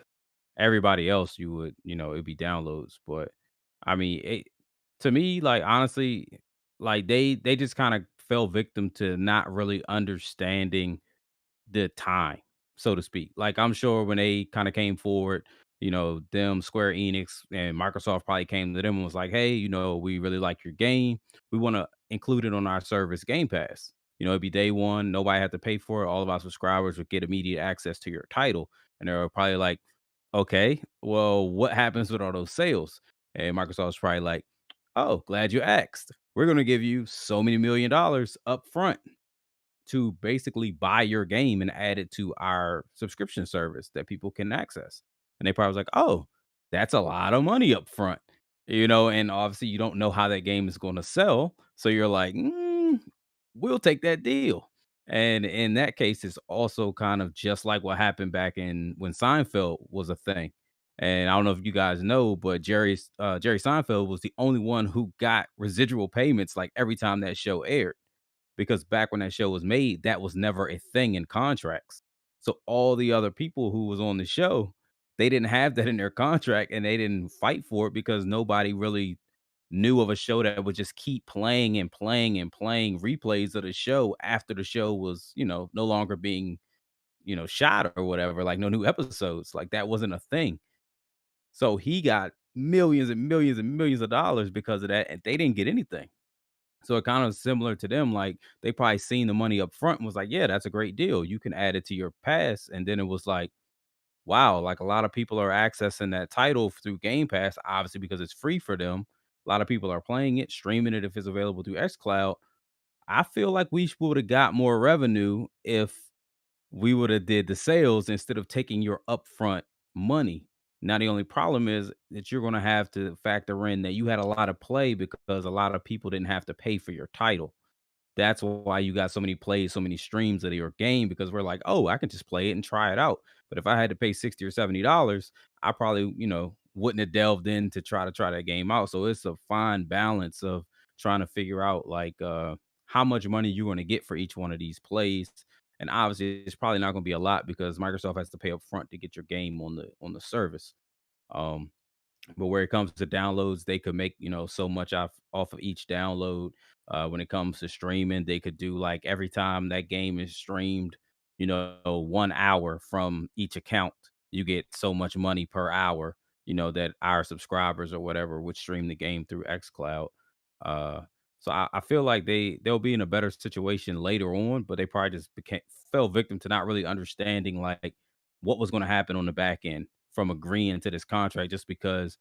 Everybody else, you would, it'd be downloads. But I mean, to me, like honestly, like they just kind of fell victim to not really understanding the time, so to speak. Like I'm sure when they kind of came forward, them Square Enix and Microsoft probably came to them and was like, "Hey, we really like your game. We want to include it on our service, Game Pass. It'd be day one. Nobody had to pay for it. All of our subscribers would get immediate access to your title." And they were probably like, "Okay, well, what happens with all those sales?" And Microsoft's probably like, "Oh, glad you asked. We're going to give you so many $1 million up front to basically buy your game and add it to our subscription service that people can access." And they probably was like, "Oh, that's a lot of money up front." And obviously you don't know how that game is going to sell. So you're like, we'll take that deal. And in that case, it's also kind of just like what happened back in when Seinfeld was a thing. And I don't know if you guys know, but Jerry Seinfeld was the only one who got residual payments like every time that show aired, because back when that show was made, that was never a thing in contracts. So all the other people who was on the show, they didn't have that in their contract and they didn't fight for it because nobody really knew of a show that would just keep playing and playing and playing replays of the show after the show was, no longer being, shot or whatever, like no new episodes. Like that wasn't a thing. So he got millions and millions and millions of dollars because of that, and they didn't get anything. So it kind of similar to them, like they probably seen the money up front and was like, yeah, that's a great deal. You can add it to your pass. And then it was like, wow, like a lot of people are accessing that title through Game Pass, obviously because it's free for them. A lot of people are playing it, streaming it if it's available through xCloud. I feel like we would have got more revenue if we would have did the sales instead of taking your upfront money. Now the only problem is that you're going to have to factor in that you had a lot of play because a lot of people didn't have to pay for your title. That's why you got so many plays, so many streams of your game because we're like, oh, I can just play it and try it out. But if I had to pay $60 or $70, I probably, wouldn't have delved in to try that game out. So it's a fine balance of trying to figure out like how much money you're going to get for each one of these plays. And obviously it's probably not going to be a lot because Microsoft has to pay up front to get your game on the service. Um, but where it comes to downloads, they could make, so much off of each download. When it comes to streaming, they could do like every time that game is streamed, 1 hour from each account, you get so much money per hour, that our subscribers or whatever would stream the game through xCloud. Uh, so I feel like they'll be in a better situation later on, but they probably just fell victim to not really understanding like what was going to happen on the back end from agreeing to this contract just because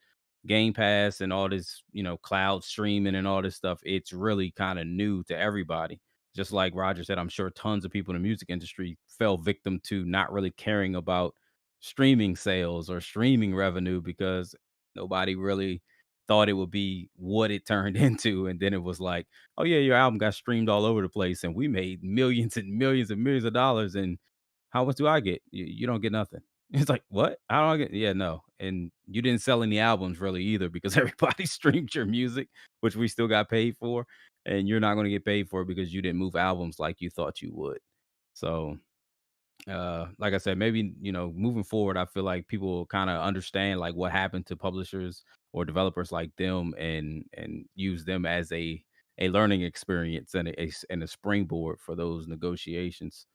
Game Pass and all this, cloud streaming and all this stuff, it's really kind of new to everybody. Just like Roger said, I'm sure tons of people in the music industry fell victim to not really caring about streaming sales or streaming revenue because nobody really thought it would be what it turned into. And then it was like, oh, yeah, your album got streamed all over the place and we made millions and millions and millions of dollars. And how much do I get? You don't get nothing. It's like, what? I don't get, yeah, no. And you didn't sell any albums really either because everybody streamed your music, which we still got paid for. And you're not going to get paid for it because you didn't move albums like you thought you would. So, like I said, maybe, moving forward, I feel like people will kind of understand like what happened to publishers or developers like them and use them as a learning experience and and a springboard for those negotiations.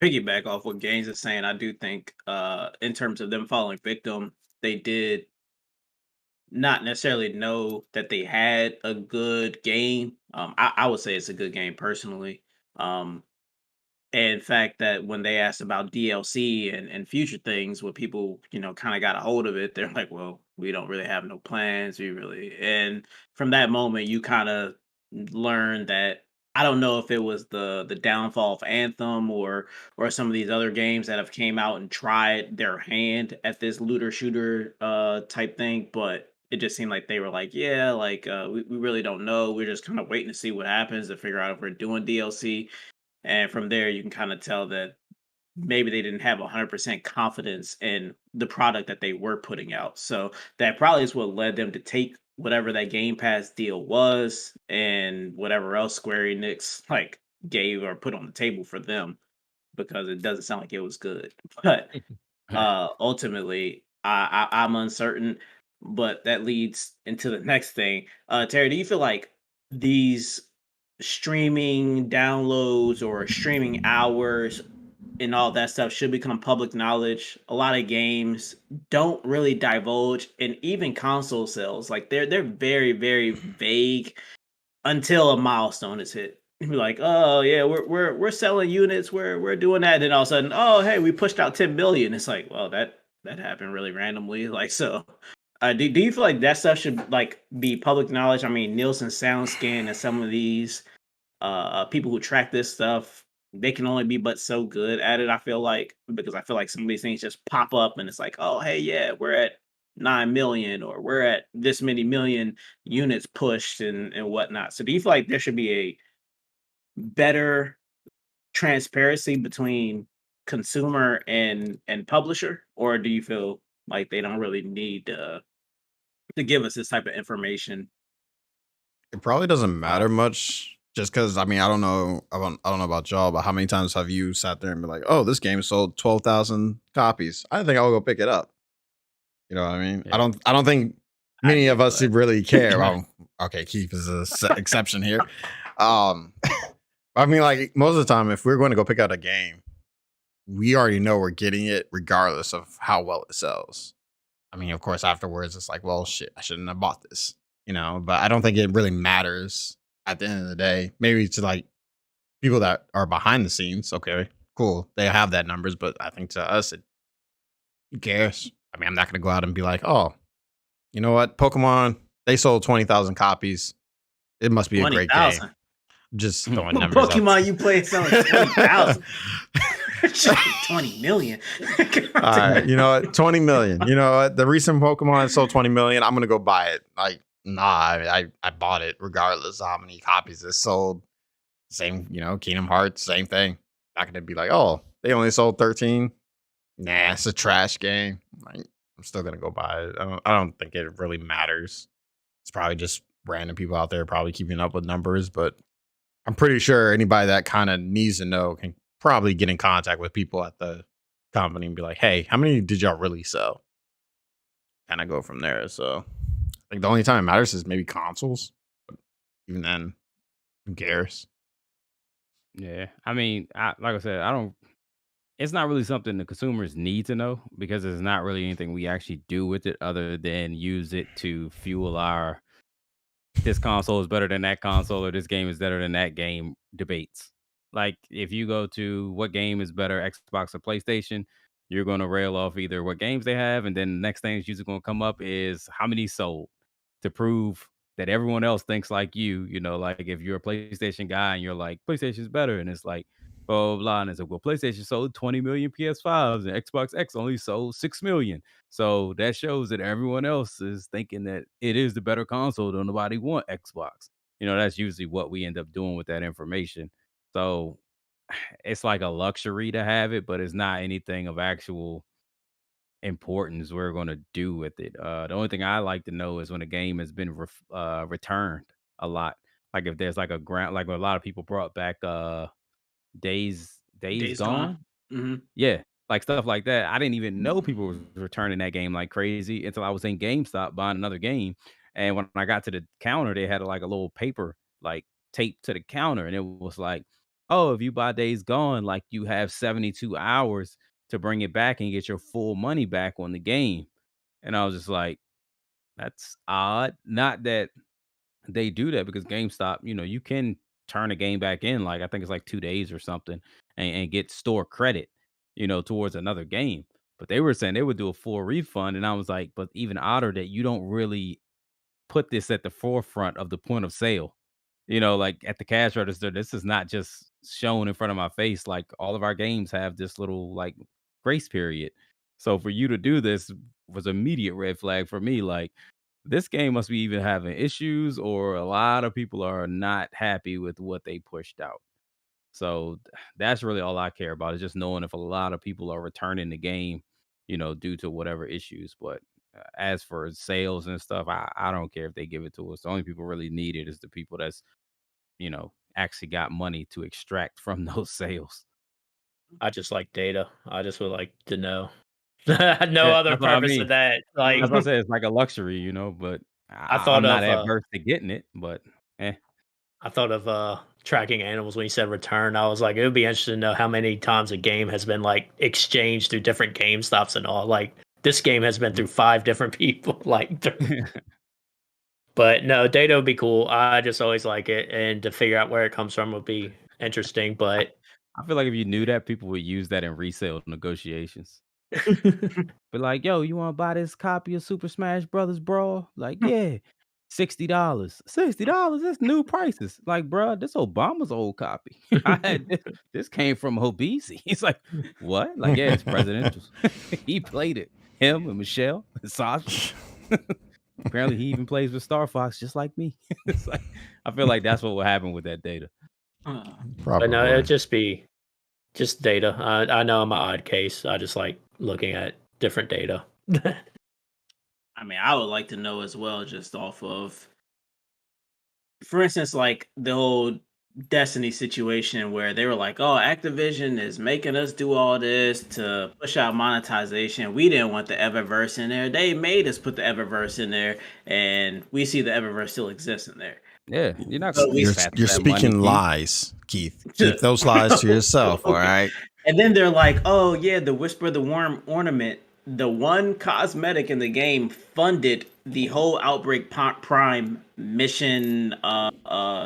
Piggyback off what Gaines is saying, I do think in terms of them falling victim, they did not necessarily know that they had a good game. I would say it's a good game personally. Um, and in fact, that when they asked about DLC and future things, when people, kind of got a hold of it, they're like, well, we don't really have no plans. We really, and from that moment, you kind of learn that I don't know if it was the downfall of Anthem or some of these other games that have came out and tried their hand at this looter shooter type thing, but it just seemed like they were like, yeah, like we really don't know. We're just kind of waiting to see what happens to figure out if we're doing DLC. And from there, you can kind of tell that maybe they didn't have 100% confidence in the product that they were putting out. So that probably is what led them to take whatever that Game Pass deal was and whatever else Square Enix like gave or put on the table for them because it doesn't sound like it was good. But ultimately, I'm uncertain. But that leads into the next thing. Terry, do you feel like these streaming downloads or streaming hours and all that stuff should become public knowledge? A lot of games don't really divulge, and even console sales, like they're very, very vague until a milestone is hit. You're like, oh yeah, we're selling units, we're doing that, and then all of a sudden, oh hey, we pushed out 10 million. It's like, well, that happened really randomly. Like so. Do you feel like that stuff should like be public knowledge? I mean, Nielsen SoundScan and some of these people who track this stuff, they can only be but so good at it. I feel like because I feel like some of these things just pop up and it's like, oh hey, yeah, we're at 9 million or we're at this many million units pushed and whatnot. So do you feel like there should be a better transparency between consumer and publisher, or do you feel like they don't really need to give us this type of information? It probably doesn't matter much Just because I don't know about y'all, but how many times have you sat there and been like, "Oh, this game sold 12,000 copies. I think I'll go pick it up." You know what I mean? Yeah. I don't think many of us but- really care. Well, okay, Keith is an exception here. I mean, like most of the time, if we're going to go pick out a game, we already know we're getting it regardless of how well it sells. I mean, of course, afterwards it's like, well, shit, I shouldn't have bought this, you know. But I don't think it really matters at the end of the day. Maybe to like people that are behind the scenes, okay, cool, they have that numbers. But I think to us, who cares? I mean, I'm not gonna go out and be like, oh, you know what, Pokemon, they sold 20,000 copies. It must be a great game. 20,000. Just throwing numbers out Pokemon you play selling 20,000. 20 million. All right, you know what? 20 million. You know what? The recent Pokemon sold 20 million. I'm gonna go buy it. Like, nah, I bought it regardless of how many copies it sold. Same, you know, Kingdom Hearts, same thing. Not gonna be like, oh, they only sold 13. Nah, it's a trash game. Like, I'm still gonna go buy it. I don't think it really matters. It's probably just random people out there probably keeping up with numbers, but I'm pretty sure anybody that kind of needs to know can probably get in contact with people at the company and be like, hey, how many did y'all really sell? Kind of go from there. So I think the only time it matters is maybe consoles. But even then, who cares? Yeah, I mean, like I said, I don't. It's not really something the consumers need to know because there's not really anything we actually do with it other than use it to fuel our this console is better than that console or this game is better than that game debates. Like if you go to what game is better, Xbox or PlayStation, you're going to rail off either what games they have, and then the next thing that's usually going to come up is how many sold to prove that everyone else thinks like you. You know, like if you're a PlayStation guy and you're like PlayStation's better, and it's like blah blah blah, and it's like well PlayStation sold 20 million PS5s and Xbox X only sold 6 million. So that shows that everyone else is thinking that it is the better console. Don't nobody want Xbox. You know, that's usually what we end up doing with that information. So it's like a luxury to have it, but it's not anything of actual importance we're going to do with it. The only thing I like to know is when a game has been returned a lot. Like if there's like a ground, like when a lot of people brought back Days Days Gone. Gone. Yeah, like stuff like that. I didn't even know people was returning that game like crazy until I was in GameStop buying another game. And when I got to the counter, they had like a little paper like taped to the counter, and it was like, "Oh, if you buy Days Gone, like you have 72 hours to bring it back and get your full money back on the game." And I was just like, "That's odd." Not that they do that because GameStop, you know, you can turn a game back in like I think it's like 2 days or something and get store credit, you know, towards another game. But they were saying they would do a full refund, and I was like, but even odder that you don't really put this at the forefront of the point of sale. You know, like at the cash register, this is not just shown in front of my face. Like all of our games have this little like grace period. So for you to do this was immediate red flag for me. Like this game must be even having issues, or a lot of people are not happy with what they pushed out. So that's really all I care about is just knowing if a lot of people are returning the game, you know, due to whatever issues. But as for sales and stuff, I don't care if they give it to us. The only people really need it is the people that's, you know, actually got money to extract from those sales. I just like data. I just would like to know. No Yeah, other that's what I purpose mean. of that. Like That's what I said. It's like a luxury, you know, but I I'm thought not of adverse to getting it, but eh. I thought of tracking animals when you said return. I was like, it would be interesting to know how many times a game has been like exchanged through different game stops and all. Like this game has been through 5 different people. But no, data would be cool. I just always like it, and to figure out where it comes from would be interesting. But I feel like if you knew that, people would use that in resale negotiations. Be like, yo, you want to buy this copy of Super Smash Brothers Brawl? Like, yeah, $60. $60? That's new prices. Like, bro, this Obama's old copy. I had this came from Obese. He's like, what? Like, yeah, it's presidential. He played it. Him and Michelle and Sasha. Apparently, he even plays with Star Fox just like me. It's like I feel like that's what will happen with that data. but Probably. no, it'd just be just data. I know I'm an odd case. I just like looking at different data. I mean, I would like to know as well, just off of, for instance, like the whole Destiny situation where they were like, "Oh, Activision is making us do all this to push out monetization. We didn't want the Eververse in there. They made us put the Eververse in there, and we see the Eververse still exists in there." Yeah, you're not So gonna we be You're fat for you're that money, speaking Keith. lies, Keith. Keep those lies to yourself, all Okay. right? And then they're like, "Oh yeah, the Whisper of the Worm ornament, the one cosmetic in the game, funded the whole Outbreak Prime mission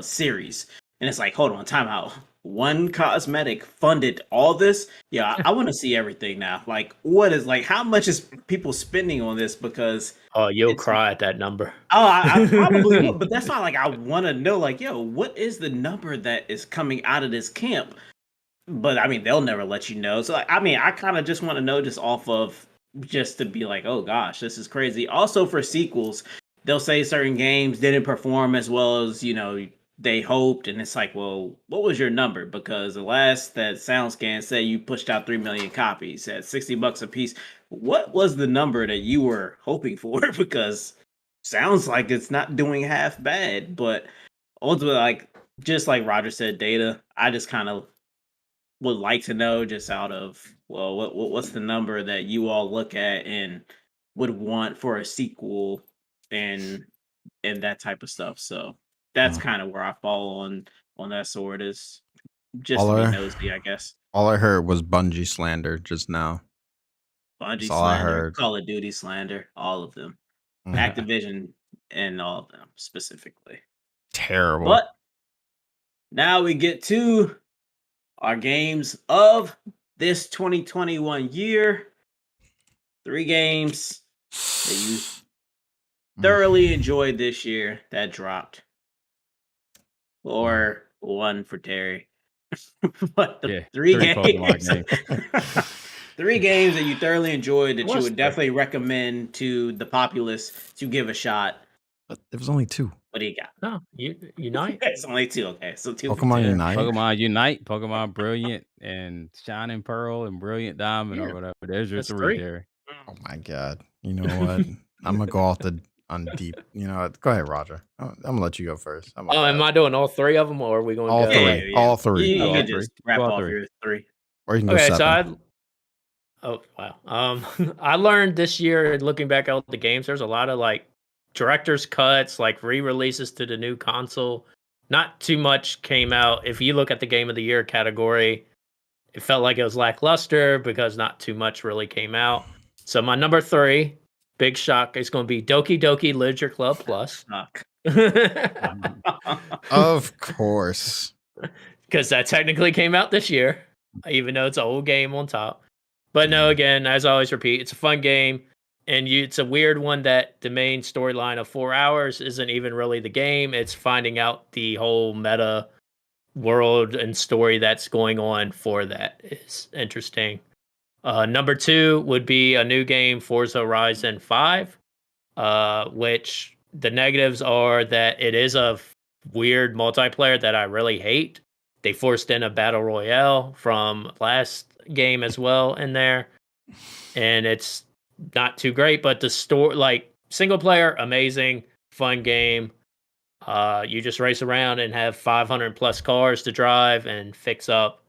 series." And it's like, hold on, time out. One cosmetic funded all this? Yeah, I want to see everything now. Like, what is like? How much is people spending on this? Because Oh, you'll it's cry at that number. I probably would, but that's not like I want to know. Like, yo, what is the number that is coming out of this camp? But I mean, they'll never let you know. So like, I mean, I kind of just want to know just off of just to be like, oh gosh, this is crazy. Also for sequels, they'll say certain games didn't perform as well as they hoped, and it's like, well, what was your number? Because the last that SoundScan said you pushed out 3 million copies at $60 a piece. What was the number that you were hoping for? Because sounds like it's not doing half bad, but ultimately, like just like Roger said, data. I just kind of would like to know just out of well what's the number that you all look at and would want for a sequel and that type of stuff. So that's Mm. kind of where I fall on that sort is just All to be I, nosy, I guess. all I heard was Bungie slander just now. Bungie That's all I slander, heard. Call of Duty slander, all of them. Mhm. Activision and all of them specifically. Terrible. But now we get to our games of this 2021 year. 3 games that you thoroughly enjoyed this year that dropped. Or one for Terry. But the Yeah, 3 3 Pokemon games. 3 games that you thoroughly enjoyed that you What's would the- definitely recommend to the populace to give a shot. But there was only 2. What do you got? No, Unite. It's only 2. Okay, so 2 for Pokemon Terry. Unite. Pokemon Unite, Pokemon Brilliant, and Shining Pearl, and Brilliant Diamond, Yeah, or whatever. There's your that's 3 3. there. Oh my god. You know what? I'm gonna go off on deep. You know what? Go ahead, Roger. I'm gonna let you go first. Oh, am I doing all 3 of them, or are we going All to three. go? Yeah. All 3. You All can 3. just wrap All off 3. your 3. Or you can go Okay, 7. oh wow. I learned this year looking back at the games, there's a lot of like director's cuts, like re-releases to the new console. Not too much came out. If you look at the game of the year category, it felt like it was lackluster because not too much really came out. So my number 3, big shock, is going to be Doki Doki Literature Club Plus. Fuck. Of course. Because that technically came out this year, even though it's an old game on top. But no, again, as I always repeat, it's a fun game, and it's a weird one that the main storyline of 4 hours isn't even really the game. It's finding out the whole meta world and story that's going on for that is interesting. Number 2 would be a new game, Forza Horizon 5, which the negatives are that it is a weird multiplayer that I really hate. They forced in a battle royale from last game as well in there, and it's not too great. But the story, like single player, amazing, fun game. You just race around and have 500 plus cars to drive and fix up.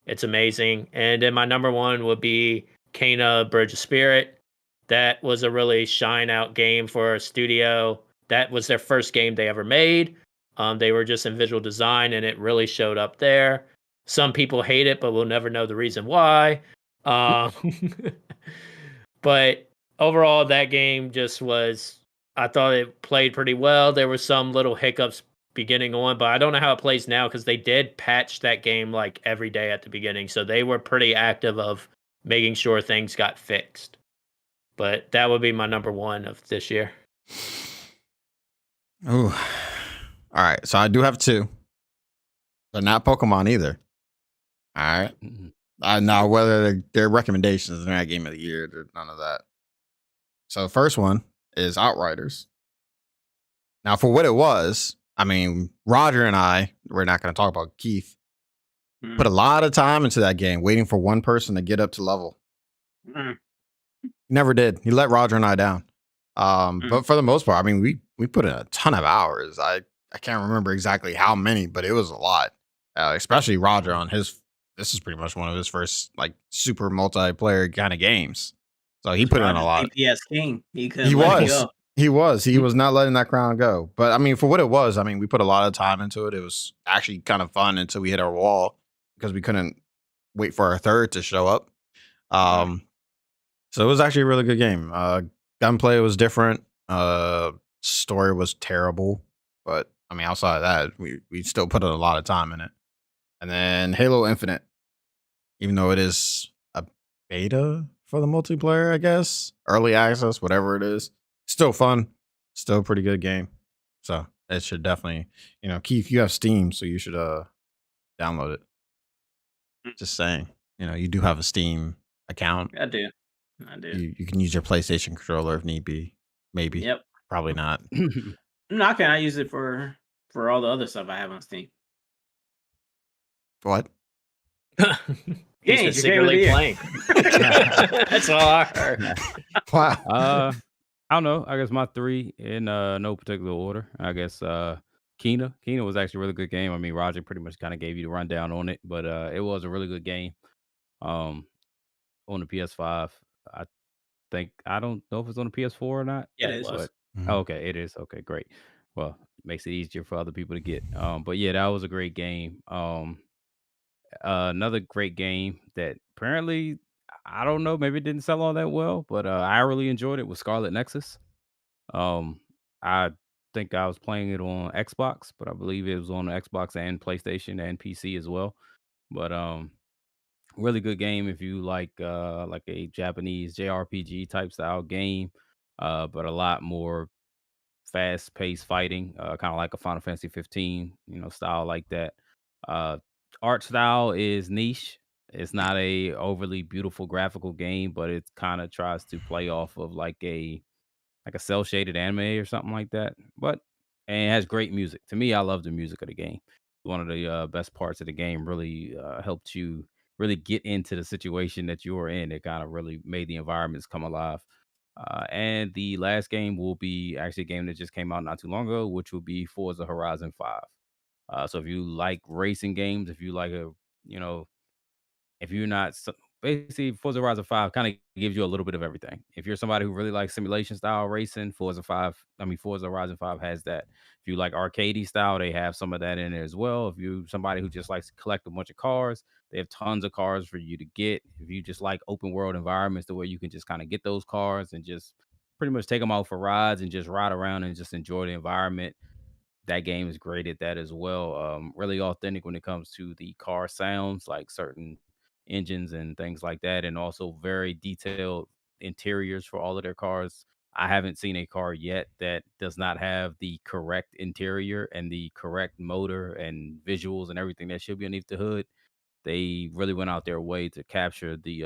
It's amazing. And then my number 1 would be Kena Bridge of Spirit. That was a really shine out game for a studio. That was their first game they ever made. They were just in visual design, and it really showed up there. Some people hate it, but we'll never know the reason why. But overall, that game just was, I thought it played pretty well. There were some little hiccups beginning on, but I don't know how it plays now because they did patch that game like every day at the beginning. So they were pretty active of making sure things got fixed. But that would be my number 1 of this year. Ooh. All right. So I do have 2. They're not Pokemon either. All right. Now, whether they're recommendations, they're not game of the year, there's none of that. So the first one is Outriders. Now, for what it was, I mean, Roger and I, we're not going to talk about Keith, put a lot of time into that game, waiting for one person to get up to level. Never did. He let Roger and I down. But for the most part, I mean, we put in a ton of hours. I can't remember exactly how many, but it was a lot. especially Roger on his. This is pretty much one of his first like super multiplayer kind of games. So he put in a lot. DPS king. He couldn't He let it was. go. He was not letting that crown go. But I mean, for what it was, I mean, we put a lot of time into it. It was actually kind of fun until we hit our wall because we couldn't wait for our third to show up. So it was actually a really good game. Gunplay was different. Story was terrible, but I mean, outside of that, we still put in a lot of time in it. And then Halo Infinite, even though it is a beta for the multiplayer, I guess, early access, whatever it is, still fun, still a pretty good game. So it should definitely, Keith, you have Steam, so you should download it. Just saying, you do have a Steam account. I do. You can use your PlayStation controller if need be. Maybe. Yep. Probably not. No, I can. I use it for all the other stuff I have on Steam. What? He's just secretly playing. That's all I heard. Wow. I don't know. I guess my 3 in no particular order. I guess Kena. Kena was actually a really good game. I mean, Roger pretty much kind of gave you the rundown on it, but it was a really good game. On the PS5. I don't know if it's on the PS4 or not. Yeah, it was. Okay, it is. Okay, great. Well, makes it easier for other people to get. But yeah, that was a great game. Another great game that apparently, I don't know, maybe it didn't sell all that well, but I really enjoyed it, was Scarlet Nexus. I think I was playing it on Xbox, but I believe it was on Xbox and PlayStation and PC as well. But really good game if you like a Japanese JRPG type style game, but a lot more fast paced fighting, kind of like a Final Fantasy 15, style like that. Art style is niche. It's not a overly beautiful graphical game, but it kind of tries to play off of like a cell shaded anime or something like that. And it has great music. To me, I love the music of the game. One of the best parts of the game really helped you really get into the situation that you were in. It kind of really made the environments come alive. And the last game will be actually a game that just came out not too long ago, which will be Forza Horizon 5. So if you like racing games, if you like if you're not basically Forza Horizon 5 kind of gives you a little bit of everything. If you're somebody who really likes simulation style racing, Forza Horizon 5 has that. If you like arcadey style, they have some of that in there as well. If you're somebody who just likes to collect a bunch of cars, they have tons of cars for you to get. If you just like open world environments to where you can just kind of get those cars and just pretty much take them out for rides and just ride around and just enjoy the environment, that game is great at that as well. Really authentic when it comes to the car sounds, like certain engines and things like that, and also very detailed interiors for all of their cars. I haven't seen a car yet that does not have the correct interior and the correct motor and visuals and everything that should be underneath the hood. They really went out their way to capture the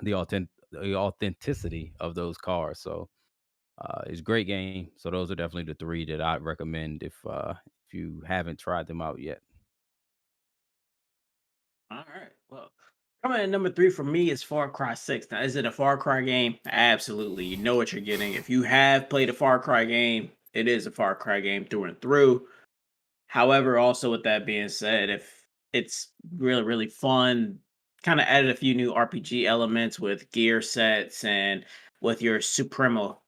authenticity of those cars. So it's a great game. So those are definitely the 3 that I'd recommend if you haven't tried them out yet. All right. Well, coming in number 3 for me is Far Cry 6. Now, is it a Far Cry game? Absolutely. You know what you're getting. If you have played a Far Cry game, it is a Far Cry game through and through. However, also with that being said, if it's really, really fun, kind of added a few new RPG elements with gear sets and with your Supremo,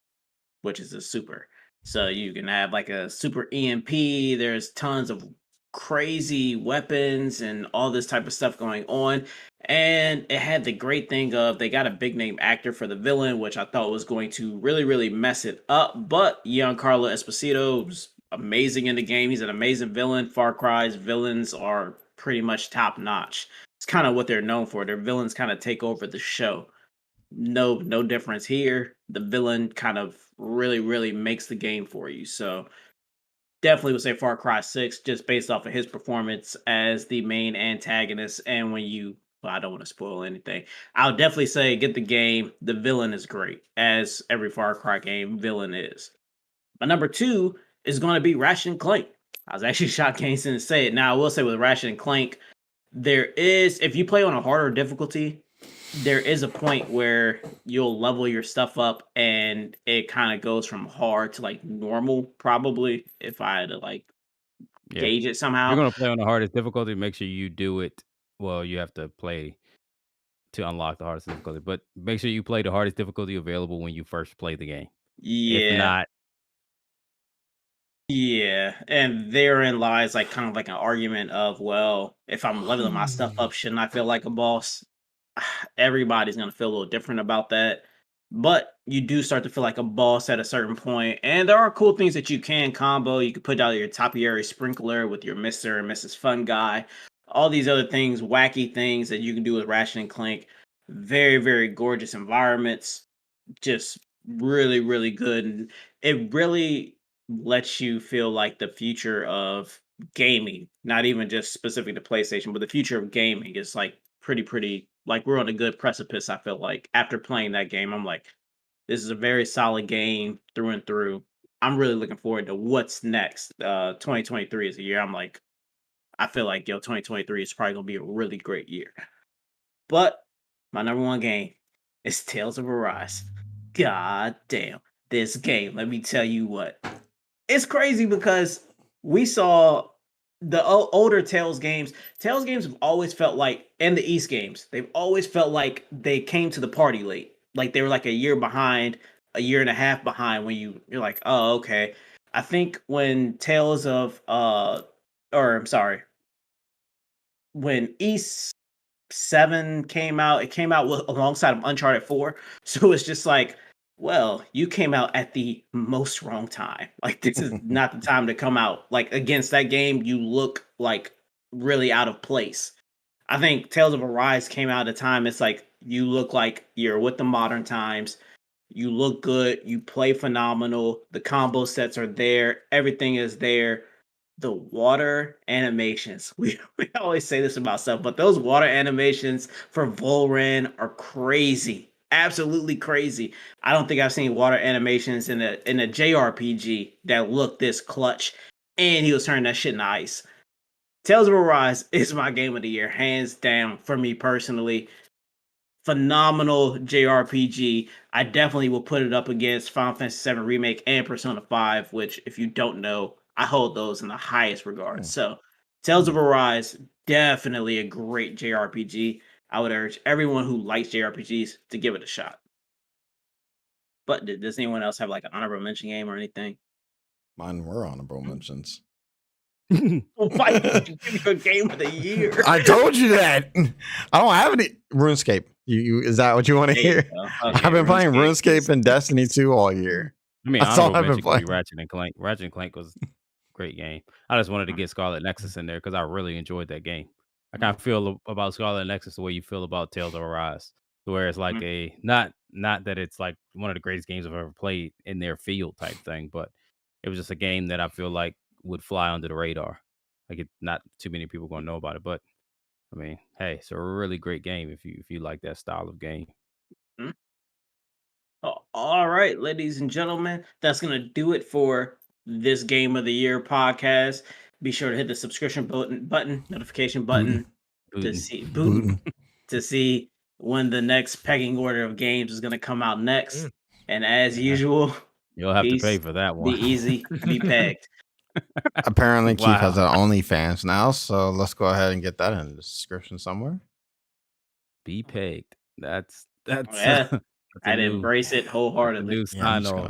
which is a super. So you can have like a super EMP. There's tons of crazy weapons and all this type of stuff going on. And it had the great thing of they got a big name actor for the villain, which I thought was going to really, really mess it up. But Giancarlo Esposito was amazing in the game. He's an amazing villain. Far Cry's villains are pretty much top notch. It's kind of what they're known for. Their villains kind of take over the show. No difference here. The villain kind of really makes the game for you. So definitely would say Far Cry 6 just based off of his performance as the main antagonist. And I don't want to spoil anything. I'll definitely say get the game. The villain is great, as every Far Cry game villain is. My number 2 is going to be Ratchet and Clank. I was actually shocked Kingston to say it. Now, I will say with Ratchet and Clank, if you play on a harder difficulty, there is a point where you'll level your stuff up and it kind of goes from hard to like normal, probably, if I had to like Yeah. gauge it If somehow. you're gonna play on the hardest difficulty, make sure you do it. Well, you have to play to unlock the hardest difficulty, but make sure you play the hardest difficulty available when you first play the game. If Yeah. not, Yeah, and therein lies like kind of like an argument of, well, if I'm leveling my stuff up, shouldn't I feel like a boss? Everybody's gonna feel a little different about that. But you do start to feel like a boss at a certain point, and there are cool things that you can combo. You can put out your topiary sprinkler with your Mr. and Mrs. Fun Guy, all these other things, wacky things that you can do with Ratchet and Clank. Very, very gorgeous environments, just really, really good. And it really lets you feel like the future of gaming, not even just specific to PlayStation, but the future of gaming is like pretty like we're on a good precipice. I feel like after playing that game, I'm like, this is a very solid game through and through. I'm really looking forward to what's next. 2023 is a year. I'm like, I feel like 2023 is probably gonna be a really great year. But my number one game is Tales of Arise. God damn, this game. Let me tell you what. It's crazy because we saw the older Tales games. Tales games have always felt like, and the East games, they've always felt like they came to the party late. Like they were like a year behind, a year and a half behind when you're like, oh, okay. I think when Tales of or I'm sorry, when East 7 came out, it came out alongside of Uncharted 4. So it's just like, well, you came out at the most wrong time. Like this is not the time to come out. Like against that game, you look like really out of place. I think Tales of Arise came out at a time it's like you look like you're with the modern times. You look good, you play phenomenal, the combo sets are there, everything is there. The water animations. We always say this about stuff, but those water animations for Volran are crazy. Absolutely crazy. I don't think I've seen water animations in a JRPG that look this clutch. And he was turning that shit into ice. Tales of Arise is my game of the year, hands down for me personally. Phenomenal JRPG. I definitely will put it up against Final Fantasy VII Remake and Persona 5, which, if you don't know, I hold those in the highest regard. So, Tales of Arise, definitely a great JRPG. I would urge everyone who likes JRPGs to give it a shot. But does anyone else have like an honorable mention game or anything? Mine were honorable mentions. Well, why did you give me a game of the year? I told you that. I don't have any RuneScape. You is that what you want to There you hear? go. Okay, I've been playing RuneScape RuneScape is- and Destiny 2 all year. I mean, That's all honorable I've been mention could be playing. Ratchet and Clank. Ratchet and Clank was a great game. I just wanted to get Scarlet Nexus in there because I really enjoyed that game. I kind of feel about Scarlet Nexus the way you feel about Tales of Arise, where it's like a not that it's like one of the greatest games I've ever played in their field type thing, but it was just a game that I feel like would fly under the radar. Like not too many people gonna know about it, but I mean, hey, it's a really great game if you like that style of game. All right, ladies and gentlemen, that's going to do it for this Game of the Year podcast. Be sure to hit the subscription button, notification button to Bootin'. see when the next pecking order of games is going to come out next. And as usual, You'll have to peace, pay for that be one. easy, be pegged. Apparently, Keith has Wow. an OnlyFans now, so let's go ahead and get that in the description somewhere. Be pegged. That's Yeah, that's a I'd new embrace it that's a wholeheartedly. new Yeah, I'm sign just off. gonna